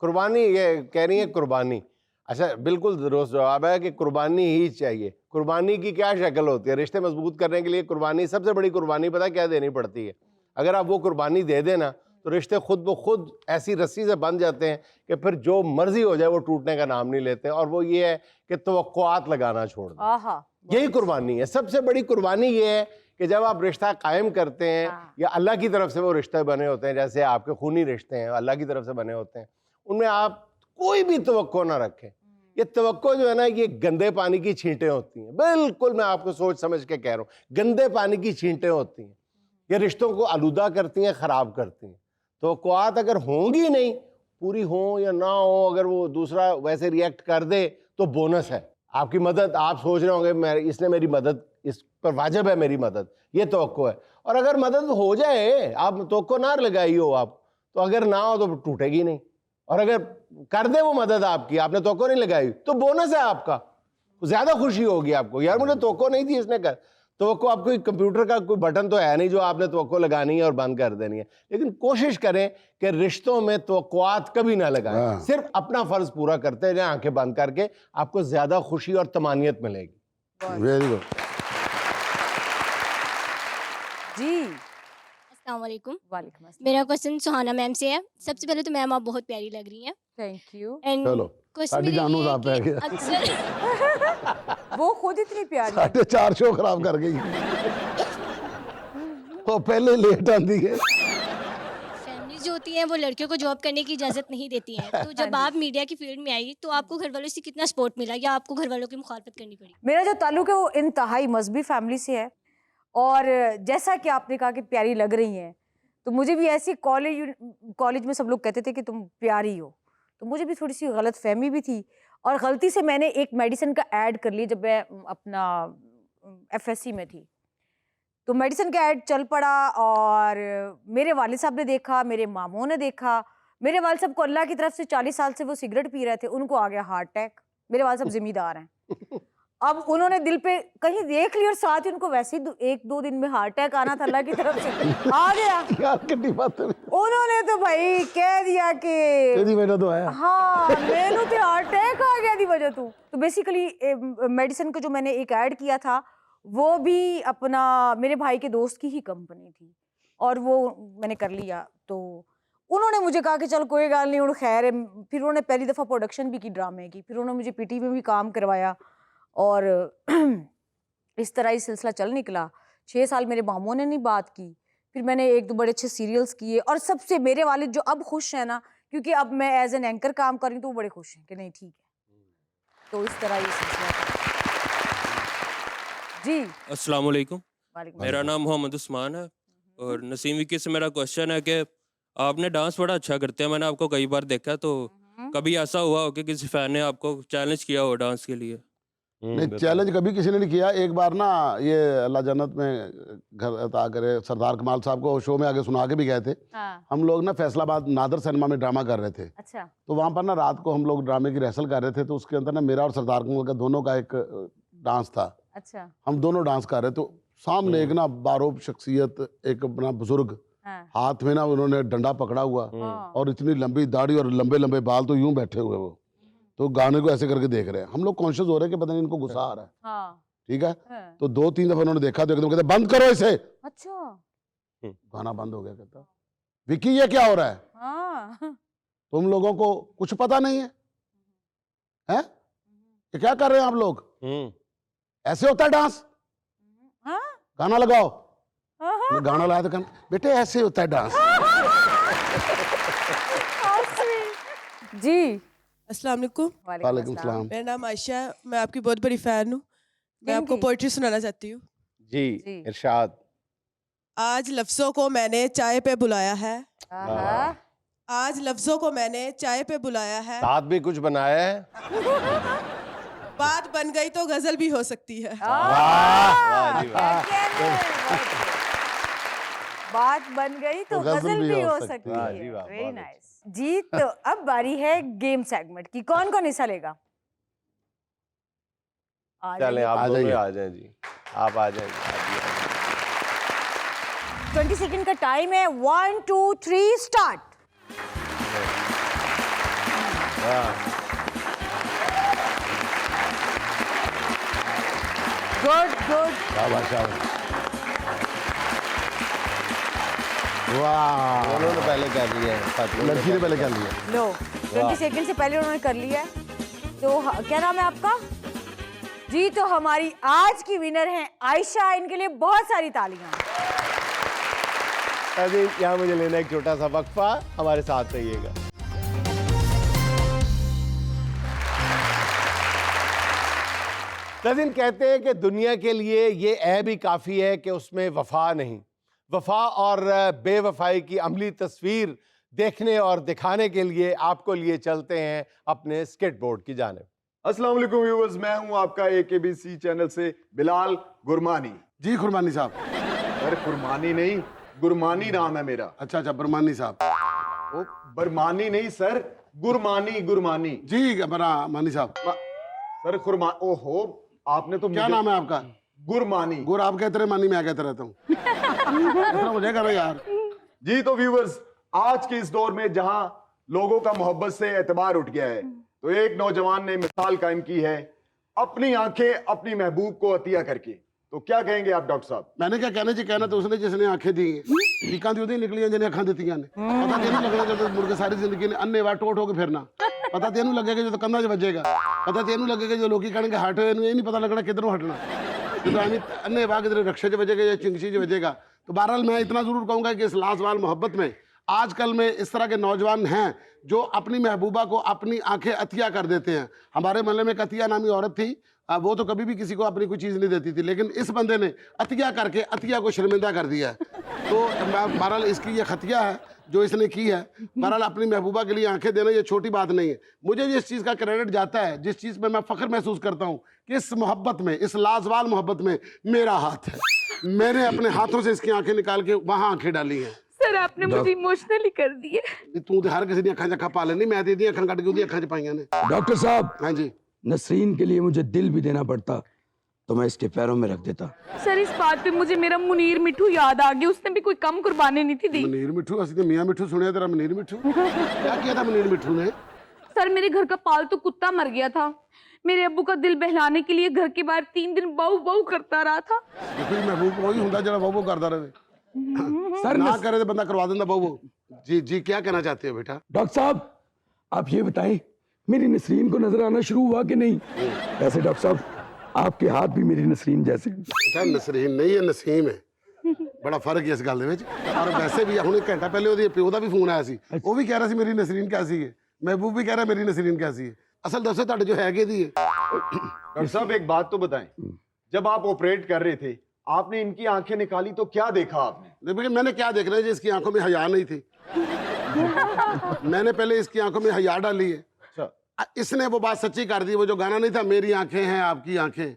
कुर्बानी, ये कह रही है कुर्बानी। अच्छा, बिल्कुल दुरुस्त जवाब है कि कुर्बानी ही चाहिए। कुर्बानी की क्या शक्ल होती है? रिश्ते मजबूत करने के लिए कुर्बानी, सबसे बड़ी कुर्बानी पता है क्या देनी पड़ती है? अगर आप वो कुर्बानी दे देना तो रिश्ते खुद ब खुद ऐसी रस्सी से बंध जाते हैं कि फिर जो मर्जी हो जाए वो टूटने का नाम नहीं लेते। और वो ये है कि तवक्कुआत लगाना छोड़ दें। आहा। यही कुर्बानी है। सबसे बड़ी कुर्बानी ये है कि जब आप रिश्ता कायम करते हैं, या अल्लाह की तरफ से वो रिश्ते बने होते हैं, जैसे आपके खूनी रिश्ते हैं अल्लाह की तरफ से बने होते हैं, उनमें आप कोई भी तवक्को ना रखें। ये तवक्को जो है ना, ये गंदे पानी की छींटें होती हैं। बिल्कुल मैं आपको सोच समझ के कह रहा हूँ, गंदे पानी की छींटें होती हैं। ये रिश्तों को आलूदा करती हैं, ख़राब करती हैं। तवक्कुआत अगर होंगी नहीं, पूरी हो या ना हो, अगर वो दूसरा वैसे रिएक्ट कर दे तो बोनस है आपकी मदद। आप सोच रहे होंगे इसने मेरी मदद, इस पर वाजिब है मेरी मदद, ये तवक्को है। और अगर मदद हो जाए, आप तवक्को ना लगाई हो आप, तो अगर ना हो तो टूटेगी नहीं। और अगर कर दे वो मदद आपकी, आपने तवक्को नहीं लगाई, तो बोनस है आपका, ज़्यादा खुशी होगी आपको, यार मुझे तवक्को नहीं थी इसने कर। तवक्को आपको कंप्यूटर का कोई बटन तो है नहीं जो आपने तवक्को लगानी है और बंद कर देनी है। लेकिन कोशिश करें कि रिश्तों में तवक्कुआत कभी ना लगाएं, सिर्फ अपना फ़र्ज पूरा करते जाएं आंखें बंद करके, आपको ज़्यादा खुशी और तमानियत मिलेगी। Very good. जी अस्सलाम वालेकुम। वालेकुम अस्सलाम। मेरा क्वेश्चन सुहाना मैम से है। सबसे पहले तो मैम आप बहुत प्यारी लग रही हैं। Thank you. एंड चलो, क्वेश्चन साड़ी मेरा जानू ये है साहब पे आ कि गया। अक्सर वो खुद इतनी प्यारी है। 4.5 शो खराब कर गई। वो पहले लेट आती है। फैमिलीज जो होती हैं वो लड़कियों को जॉब करने की इजाज़त नहीं देती हैं। तो जब आप मीडिया की फील्ड में आई तो आपको घर वालों से कितना सपोर्ट मिला या आपको घर वालों की मुखालफत करनी पड़ी? मेरा जो ताल्लुक है वो इंतहाई मजहबी फैमिली से है। और जैसा कि आपने कहा कि प्यारी लग रही हैं, तो मुझे भी ऐसी कॉलेज में सब लोग कहते थे कि तुम प्यारी हो, तो मुझे भी थोड़ी सी गलत फहमी भी थी। और गलती से मैंने एक मेडिसिन का ऐड कर लिया जब मैं अपना FSC में थी। तो मेडिसिन का ऐड चल पड़ा और मेरे वालिद साहब ने देखा, मेरे मामों ने देखा। मेरे वालिद साहब को अल्लाह की तरफ से 40 साल से वो सिगरेट पी रहे थे, उनको आ गया हार्ट अटैक। मेरे वालिद साहब जिम्मेदार हैं। अब उन्होंने दिल पे कहीं देख लिया और साथ ही उनको वैसे ही 1-2 दिन में हार्ट अटैक आना था, अल्लाह की तरफ से आ गया। यार कितनी बात है। उन्होंने तो भाई कह दिया कि तेरी वजह तो है। हाँ मैंने तो हार्ट अटैक आ गया दी वजह तो बेसिकली मेडिसिन का जो मैंने एक ऐड किया था वो भी अपना मेरे भाई के दोस्त की ही कंपनी थी और वो मैंने कर लिया। तो उन्होंने मुझे कहा कि चल कोई गल नहीं, उन्होंने खैर है। फिर उन्होंने पहली दफ़ा प्रोडक्शन भी की ड्रामे की, फिर उन्होंने मुझे PT में भी काम करवाया और इस तरह ही सिलसिला चल निकला। 6 साल मेरे मामों ने नहीं बात की, फिर मैंने 1-2 बड़े अच्छे सीरियल्स किए, और सबसे मेरे वालिद जो अब खुश है ना, क्योंकि अब मैं एज एन एंकर काम कर रही हूँ, तो वो बड़े खुश हैं कि नहीं ठीक है। तो इस तरह ये सिलसिला जी। अस्सलाम वालेकुम, वालेकुम मेरा नाम मोहम्मद उस्मान है और नसीम विकी से मेरा क्वेश्चन है कि आपने डांस बड़ा अच्छा करते हैं, मैंने आपको कई बार देखा, तो कभी ऐसा हुआ हो कि किसी फैन ने आपको चैलेंज किया हो डांस के लिए? नहीं, चैलेंज कभी किसी ने नहीं किया। एक बार ना ये अल्लाह जन्नत में घर आकर सरदार कमाल साहब को शो में आगे सुना के भी गए थे। हाँ। हम लोग ना फैसलाबाद नादर सिनेमा में ड्रामा कर रहे थे, अच्छा। तो वहाँ पर ना रात को हम लोग ड्रामे की रिहर्सल कर रहे थे, तो उसके अंदर ना मेरा और सरदार कमाल का दोनों का एक डांस था। अच्छा। हम दोनों डांस कर रहे, तो सामने एक ना बारोब शख्सियत, एक अपना बुजुर्ग, हाँ। हाथ में ना उन्होंने डंडा पकड़ा हुआ हाँ। और इतनी लंबी दाढ़ी और लंबे लंबे बाल, तो यूं बैठे हुए वो, तो गाने को ऐसे करके देख रहे हैं। हम लोग कॉन्शियस हो रहे हैं कि पता नहीं इनको गुस्सा आ रहा है। हाँ। ठीक है, हाँ। तो 2-3 दफा उन्होंने देखा, तो एकदम कहते बंद करो इसे। अच्छा। गाना बंद हो गया। कहता विकी ये क्या हो रहा है, हाँ। तुम लोगों को कुछ पता नहीं है, हैं? ये क्या कर रहे हैं आप लोग, ऐसे होता है डांस, हाँ? गाना लगाओ। हाँ। मैं गाना लाया तो कहना बेटे ऐसे होता है डांस। जी। अस्सलाम वालेकुम। वालेकुम सलाम। मेरा नाम आयशा है, मैं आपकी बहुत बड़ी फैन हूँ। मैं आपको पोइट्री सुनाना चाहती हूँ। जी, इरशाद। आज लफ्जों को मैंने चाय पे बुलाया है, आहा। आज लफ्जों को मैंने चाय पे बुलाया है, साथ भी कुछ बनाया है। बात बन गई तो गजल भी हो सकती है। वाह जी वाह। बात बन गई तो गजल भी हो सकती वाह है। जी वाह, वेरी बहुत नाइस जी। तो अब बारी है गेम सेगमेंट की। कौन कौन हिस्सा लेगा? चलें आप आ दोनों जाइए। आ जाएं जी, आप आ जाएं। 20 सेकंड का टाइम है। 1 2 3 स्टार्ट। Good good. शाबाश शाबाश। वाह, उन्होंने पहले कर लिया है, लड़की ने पहले कर लिया। लो 20 सेकंड से पहले उन्होंने कर लिया है। तो क्या नाम है आपका? जी, तो हमारी आज की विनर हैं आयशा। इनके लिए बहुत सारी तालियां। अभी यहाँ मुझे लेना एक छोटा सा वक्फा, हमारे साथ रहिएगा। नाज़रीन, कहते हैं कि दुनिया के लिए ये ऐब ही काफ़ी है कि उसमें वफा नहीं। वफा और बेवफाई की अमली तस्वीर देखने और दिखाने के लिए आपको लिए चलते हैं अपने स्केटबोर्ड की जानिब। अस्सलाम वालेकुम व्यूअर्स, मैं हूं आपका AKBC चैनल से बिलाल गुरमानी। जी खुरमानी साहब। अरे गुरमानी नहीं, गुरमानी नाम है मेरा। अच्छा अच्छा, बरमानी साहब। ओ बरमानी नहीं सर, गुरमानी। गुरमानी जी मानी साहब। सर खुरमा, ओहो आपने तो क्या नाम है आपका? गुरमानी। गुर आप कहते रहे, मानी मैं कहता रहता हूँ। इतना मुझे करो यार। जी तो व्यूअर्स, आज के इस दौर में जहां लोगों का मोहब्बत से एतबार उठ गया है, तो एक नौजवान ने मिसाल कायम की है अपनी आंखें अपनी महबूब को अतिया करके। तो क्या कहेंगे आप डॉक्टर साहब? मैंने क्या कहना जी, कहना तो उसने जिसने आंखें दी हैं, टीकां दी निकलियां जिन्हें अखां दित्तियां ने। पता तेनू लगना जो मुड़ के सारी जिंदगी ने अन्ने वाट टोट होके फिरना। पता तेनू लगेगा जो कंधा च वजेगा। पता तेनू लगेगा जो लोग कहणगे हट, इन्हू ये नहीं पता लगना किधरों हटना। जो अन्ने वाह किधर रक्षे च वजेगा या चिंगशी च वजेगा। तो बहरहाल मैं इतना जरूर कहूंगा कि इस लाजवाब मोहब्बत में आजकल में इस तरह के नौजवान हैं जो अपनी महबूबा को अपनी आंखें अतिया कर देते हैं। हमारे मोहल्ले में एक अतिया नामी औरत थी, वो तो कभी भी किसी को अपनी कोई चीज़ नहीं देती थी, लेकिन इस बंदे ने अतिया करके अतिया को शर्मिंदा कर दिया है। तो बहरहाल इसकी ये खतिया है जो इसने की है। बहरहाल अपनी महबूबा के लिए आंखें देना ये छोटी बात नहीं है। मुझे जिस चीज़ का क्रेडिट जाता है, जिस चीज़ पे मैं फ़ख्र महसूस करता हूँ कि इस मोहब्बत में, इस लाजवाब मोहब्बत में मेरा हाथ है। मैंने अपने हाथों से इसकी आंखें निकाल के वहाँ आंखें डाली हैं। सर आपने मुझे इमोशनली कर दिए। तू तो हर किसी दी अखां च अखां पा लेनी, मैं तो अखां कट के उसदी अखां च पाईयां ने। डॉक्टर साहब, हाँ जी, नसरीन के लिए मुझे दिल भी देना पड़ता तो मैं इसके पैरों में रख देता। सर इस बात पे मुझे मेरा मुनीर मिठू याद आ गया। उसने भी कोई कम कुर्बानी नहीं थी दी। मुनीर मिठू? असली तो मियां मिठू सुनिया, तेरा मुनीर मिठू क्या किया था मुनीर मिठू ने? सर मेरे घर का पालतू कुत्ता मर गया था। मेरे अब्बू का दिल बहलाने के लिए घर के बाहर 3 दिन बाऊ बाऊ करता रहा था। देखो महबूब वही हुंदा जरा बाऊ करता रहे। सर ना करे तो बंदा करवा देंदा बाऊ। जी जी, क्या कहना चाहते हो बेटा? डॉक्टर साहब, आप ये बताएं मेरी नसरीन को नजर आना शुरू हुआ कि नहीं? वैसे डॉक्टर साहब, आपके हाथ भी मेरी नसरीन जैसे हैं। बेटा नसरीन नहीं है, नसीम है। बड़ा फर्क है इस गल दे विच। और वैसे भी हुणे घंटा पहले ਉਹਦੇ ਪਿਓ ਦਾ ਵੀ ਫੋਨ ਆਇਆ ਸੀ, ਉਹ ਵੀ ਕਹਿ ਰਿਹਾ ਸੀ ਮੇਰੀ ਨਸਰੀਨ कैसी है, महबूब भी कह रहा है मेरी नसरीन कैसी है। असल दसो ਤੁਹਾਡੇ जो है ਦੀ है। डॉक्टर साहब एक बात तो बताएं, जब आप ऑपरेट कर रहे थे आपने इनकी आंखें निकाली तो क्या देखा आपने? देखिए मैंने क्या देखना है जी, इसकी आंखों में हया नहीं थी। मैंने पहले इसकी आंखों में हया डाली है, इसने वो बात सच्ची कर दी। वो जो गाना नहीं था मेरी आंखें हैं आपकी आंखें,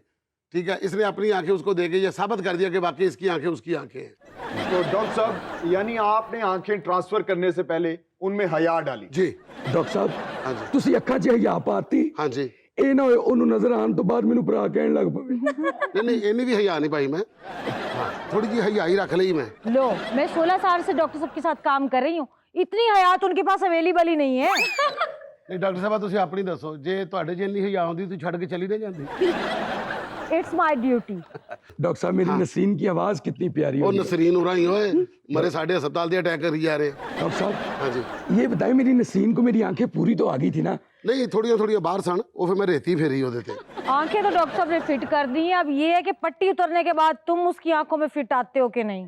ठीक है, इसने अपनी आंखें उसको देके ये साबित कर दिया कि वाकई इसकी आंखें उसकी आंखें हैं। तो डॉक्टर साहब यानी आपने आंखें ट्रांसफर करने से पहले उनमें हया डाली? जी डॉक्टर साहब हाँ जी, ਤੁਸੀਂ ਅੱਖਾਂ 'ਚ ਹਯਾ ਪਾਤੀ। हाँ जी। ਇਹ ਨਾ ਹੋਏ ਉਹਨੂੰ ਨਜ਼ਰ ਆਉਣ ਤੋਂ ਬਾਅਦ ਮੈਨੂੰ ਭਰਾ ਕਹਿਣ ਲੱਗ ਪਵੇ। नहीं इन्हें भी हया नहीं पाई मैं, हाँ, थोड़ी जी हया ही रख ली मैं। लो, मैं 16 साल से डॉक्टर साहब के साथ काम कर रही हूँ, इतनी हयात उनके पास अवेलेबल ही नहीं है। नहीं डॉक्टर साहब ਤੁਸੀਂ ਆਪਣੀ ਦੱਸੋ, ਜੇ ਤੁਹਾਡੇ 'ਚ ਇੰਨੀ ਹया ਹੁੰਦੀ ਤੁਸੀਂ ਛੱਡ ਕੇ ਚਲੀ ਨਾ ਜਾਂਦੀ। It's my duty. डॉक्टर साहब मेरी नसरीन की आवाज कितनी प्यारी ਉਹ है। ਨਸਰੀਨ ਉਰਾ ਹੀ ਹੋਏ मरे साढ़े अस्पताल ਦੇ अटैक करी जा रहे हैं। डॉक्टर साहब हाँ जी, ये बताइए मेरी नसरीन को मेरी आंखें पूरी तो आ गई थी ना? नहीं थोड़िया थोड़िया बाहर सन, वो फिर मैं रेती फेरी ਉਹਦੇ ਤੇ। आंखें तो डॉक्टर साहब ने फिट कर दी हैं, अब ये है कि पट्टी उतरने के बाद तुम उसकी आंखों में फिट आते हो कि नहीं।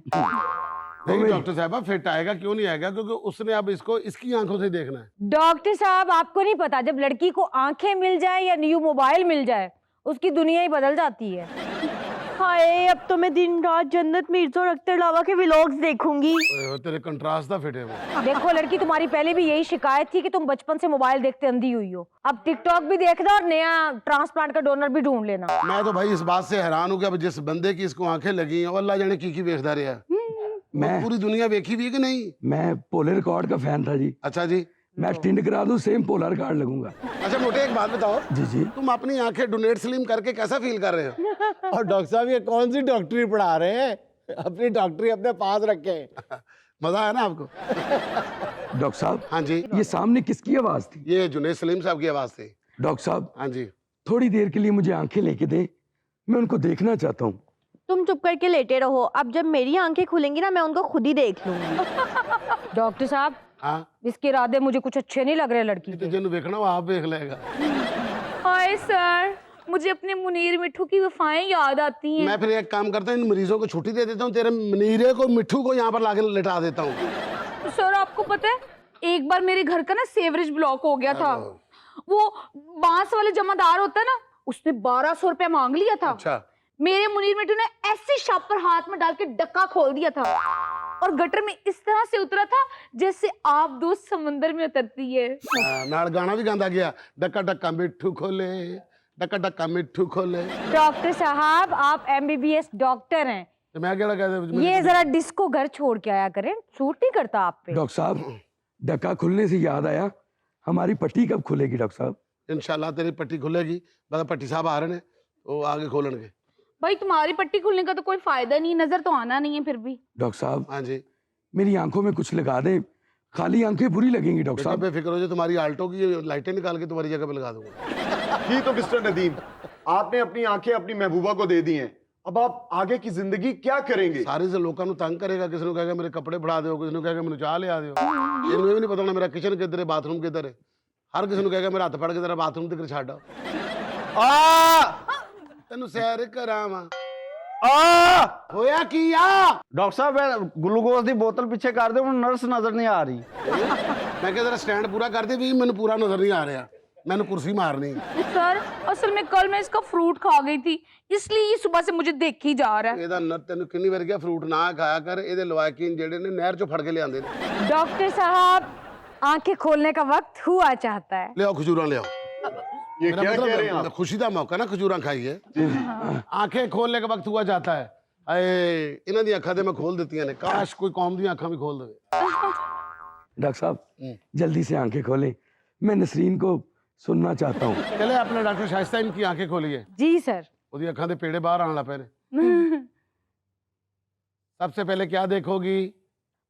नहीं डॉक्टर साहब फिट आएगा क्यों नहीं आएगा, क्योंकि उसने अब इसको इसकी आंखों से देखना है। डॉक्टर साहब आपको नहीं पता, जब लड़की को आंखें मिल जाए या न्यू मोबाइल मिल जाए उसकी दुनिया ही बदल जाती है। हाय अब तो मैं दिन रात जन्नत मिर्जा और अख्तर लावा के व्लॉग्स देखूंगी। ओए, तेरे कंट्रास्ट दा फिट है वो। देखो लड़की, तुम्हारी पहले भी यही शिकायत थी कि तुम बचपन से मोबाइल देखते अंधी हुई हो, अब टिकटॉक भी देखना और नया ट्रांसप्लांट का डोनर भी ढूंढ लेना। मैं तो भाई इस बात से हैरान हूँ कि अब जिस बंदे की इसको आंखें लगी हैं वो अल्लाह जाने की वेखदा रहा। मैं पूरी दुनिया वेखी भी है कि नहीं? मैं पोलर रिकॉर्ड का फैन था जी। अच्छा जी, मैं स्टिंड करा दूं सेम पोलर रिकॉर्ड लगूंगा। अच्छा मोटे एक बात बताओ जी जी, तुम अपनी आंखें डोनेट स्लिम करके कैसा फील कर रहे हो? और डॉक्टर साहब ये कौन सी डॉक्टरी पढ़ा रहे हैं? अपनी डॉक्टरी अपने पास रखें। मजा आया ना आपको? डॉक्टर साहब हाँ जी, ये सामने किसकी आवाज थी? ये जुनेद सलीम साहब की आवाज थी। डॉक्टर साहब हाँ जी, थोड़ी देर के लिए मुझे आंखें लेके दें, मैं उनको देखना चाहता हूँ। तुम चुप करके लेटे रहो, अब जब मेरी आंखें खुलेंगी ना मैं उनको खुद ही देख लूंगी। डॉक्टर साहब हाँ इसके इरादे मुझे कुछ अच्छे नहीं लग रहे लड़की तो के। जिन्होंने देखना वो आप देख लेगा। हाय सर, मुझे अपने मुनीर मिठू की वफाएं याद आती हैं। मैं फिर एक काम करता हूँ, इन मरीजों को छुट्टी दे देता हूँ, तेरे मनीरे को मिट्ठू को यहाँ पर लाके लिटा देता हूँ। सर आपको पता है, एक बार मेरे घर का ना सेवरेज ब्लॉक हो गया था। वो बांस वाले जमादार होता है ना, उसने 1200 रुपया मांग लिया था। अच्छा, मेरे मुनीर मिठू ने ऐसे शापर हाथ में डाल के डक्का खोल दिया था और गटर में इस तरह से उतरा था जैसे आप दो समंदर में उतरती है। नाल गाना भी गांदा गया, डक्का डक्का मिट्ठू खोले, डक्का डक्का मिट्ठू खोले। डॉक्टर साहब आप MBBS डॉक्टर हैं, तो मैं क्या कहता ये जरा डिस्को घर छोड़ के आया करें, सूट नहीं करता आप पे। डॉक्टर साहब डक्का खुलने से याद आया, हमारी पट्टी कब खुलेगी डॉक्टर साहब? इंशाल्लाह तेरी पट्टी खुलेगी, बता पट्टी साहब आ रहे हैं वो आगे खोलणगे। भाई तुम्हारी पट्टी खुलने का तो कोई फायदा नहीं, नजर तो आना नहीं है फिर भी। डॉक्टर साहब हाँ जी, मेरी आंखों में कुछ लगा दें, खाली आंखें बुरी लगेंगी डॉक्टर बेटा साहब। बेफिक्र हो जाए, तुम्हारी आल्टो की लाइटें निकाल के तुम्हारी जगह पे लगा दूंगा। जी तो मिस्टर नदीम, आपने अपनी आंखें अपनी महबूबा को दे दी हैं, अब आप आगे की जिंदगी क्या करेंगे? सारे से लोगों तंग करेगा, किसी ने कहेगा मेरे कपड़े फड़ा दो, किसी ने कहेगा मैंने चाह लिया दो, इन्हें भी नहीं पता मेरा किचन किधर है, बाथरूम किधर है, हर किसी ने कहेगा मेरा हाथ फड़ के तेरा बाथरूम तक छाड़ तेन सैर करावा होया किया। डॉक्टर साहब ग्लूकोज की बोतल पीछे कर दे, नर्स नजर नहीं आ रही। मैं क्या तेरा स्टैंड पूरा कर दे भी, मैंने पूरा नजर नहीं आ रहा, मैंने कुर्सी मारनी। सर असल में कल मैं इसका फ्रूट खा गई थी, इसलिए ये सुबह से मुझे देख ही जा रहा है। ਇਹਦਾ ਨਰ ਤੈਨੂੰ ਕਿੰਨੀ ਵਾਰ ਕਿਹਾ ਫਰੂਟ ਨਾ ਖਾਇਆ ਕਰ, ਇਹਦੇ ਲਵਾਇਕੀਨ ਜਿਹੜੇ ਨੇ ਨਹਿਰ ਚੋਂ ਫੜ ਕੇ ਲਿਆਂਦੇ ਨੇ। डॉक्टर साहब आंखें खोलने का वक्त हुआ चाहता है। ਲਿਆਓ ਖਜੂਰਾਂ ਲਿਆਓ। ये क्या कह रहे हैं आप? खुशी का मौका ना, खजूरा खाइए। आंखें खोलने का वक्त हुआ जाता है। अरे इन्हां दी अखां ते मैं खोल दित्तियां ने, काश कोई कौम दी अखां भी खोल देवे। डॉक्टर साहब जल्दी से आंखें खोलें, मैं नसरीन को सुनना चाहता हूँ। चले अपने डॉक्टर शाइस्ता इनकी आंखें खोलिए। जी सर। ਉਹਦੀ ਅੱਖਾਂ ਦੇ ਪੇੜੇ ਬਾਹਰ ਆਣ ਲੱਗ ਪਏ ਨੇ। सबसे पहले क्या देखोगी?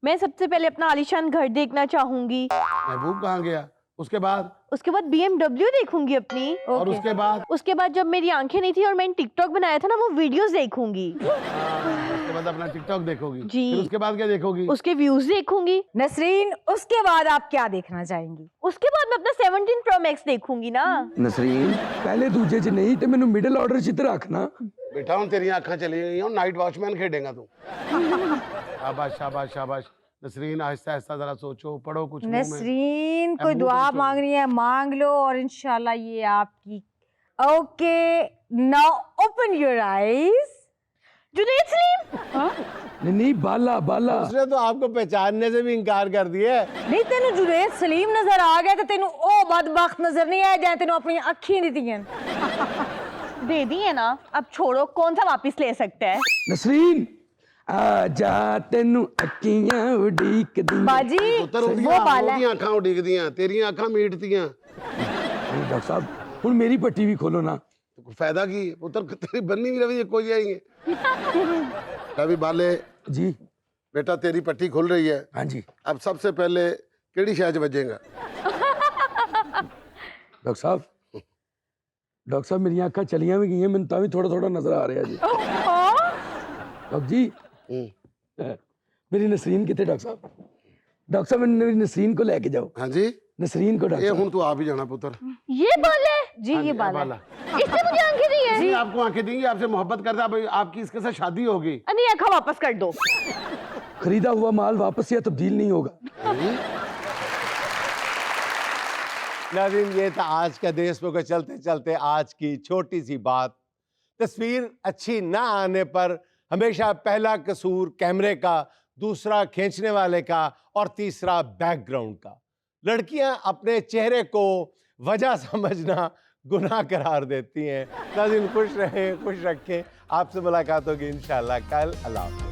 मैं सबसे पहले अपना आलीशान घर देखना चाहूंगी। महबूब कहाँ गया? उसके बाद BMW देखूंगी अपनी। और उसके बाद जब मेरी आंखें नहीं थी और मैंने टिकटॉक बनाया था ना, वो वीडियोस देखूंगी। उसके बाद अपना टिकटॉक देखोगी जी। फिर उसके बाद क्या देखोगी? उसके व्यूज देखूंगी। नसरीन, उसके बाद आप क्या देखना चाहेंगी? उसके बाद मैं अपना 17 Pro Max देखूंगी ना। नसरीन पहले दूजे च नहीं ते मैनू मिडिल ऑर्डर च इधर रखना। बेटा हुन तेरी आंखें चली गई हैं, नाइट वॉचमैन खेडेगा तू। शाबाश शाबाश शाबाश। नसरीन आहिस्ता आहिस्ता जरा सोचो, पढ़ो कुछ मुंह में। नसरीन, कोई मुंह दुआ सोचो। मांगनी है मांग लो और इंशाल्लाह ये आपकी। Okay, now open your eyes. Junaid Salim. नहीं बाला उसने तो आपको पहचानने से भी इनकार कर दिया। नहीं तेनू जुनैद सलीम नजर आ गया तो तेनू ओ बदबख्त नजर नहीं आया जाए तेनू अपनी अखी दी थी। दे दी है ना, अब छोड़ो, कौन सा वापस ले सकता है? नसरीन आजा तेनू अखियां उड़ीक दी बाजी वो बाला आंखां उड़ीकदियां, तेरी आंखां मीटदियां। डॉक्टर साहब हुन मेरी पट्टी भी खोलो ना। फायदा की पुत्र, तेरी बन्नी भी रवि कोई जाएंगे। रवि बाले जी बेटा, तेरी पट्टी खुल रही है। हाँ जी। अब सबसे पहले केड़ी शह च बजेगा? डॉक्टर साहब मेरी आंखें चलियां भी गई हैं, मैंने भी थोड़ा थोड़ा नजर आ रहा है जी। डॉक्टर जी मेरी नसरीन कितने? डॉक्टर साहब मेरी नसरीन को लेके जाओ। हाँ जी, नसरीन को। ये हुन तू आप ही जाना पुत्र। ये बाला है जी, ये बाला। इसने मुझे आंखें दी है। जी आपको आंखें देंगी, आपसे मोहब्बत करता है, आपकी इसके साथ शादी होगी। नहीं, आंखें वापस कर दो। खरीदा हुआ माल वापस या तब्दील नहीं होगा। नाज़रीन, ये था आज का देशमुख के चलते चलते आज की छोटी सी बात। तस्वीर अच्छी ना आने पर हमेशा पहला कसूर कैमरे का, दूसरा खींचने वाले का और तीसरा बैकग्राउंड का। लड़कियां अपने चेहरे को वजह समझना गुनाह करार देती हैं। नाज़रीन, खुश रहें, खुश रखें। आपसे मुलाकात होगी इंशाल्लाह कल। अल्लाह हाफ़िज़।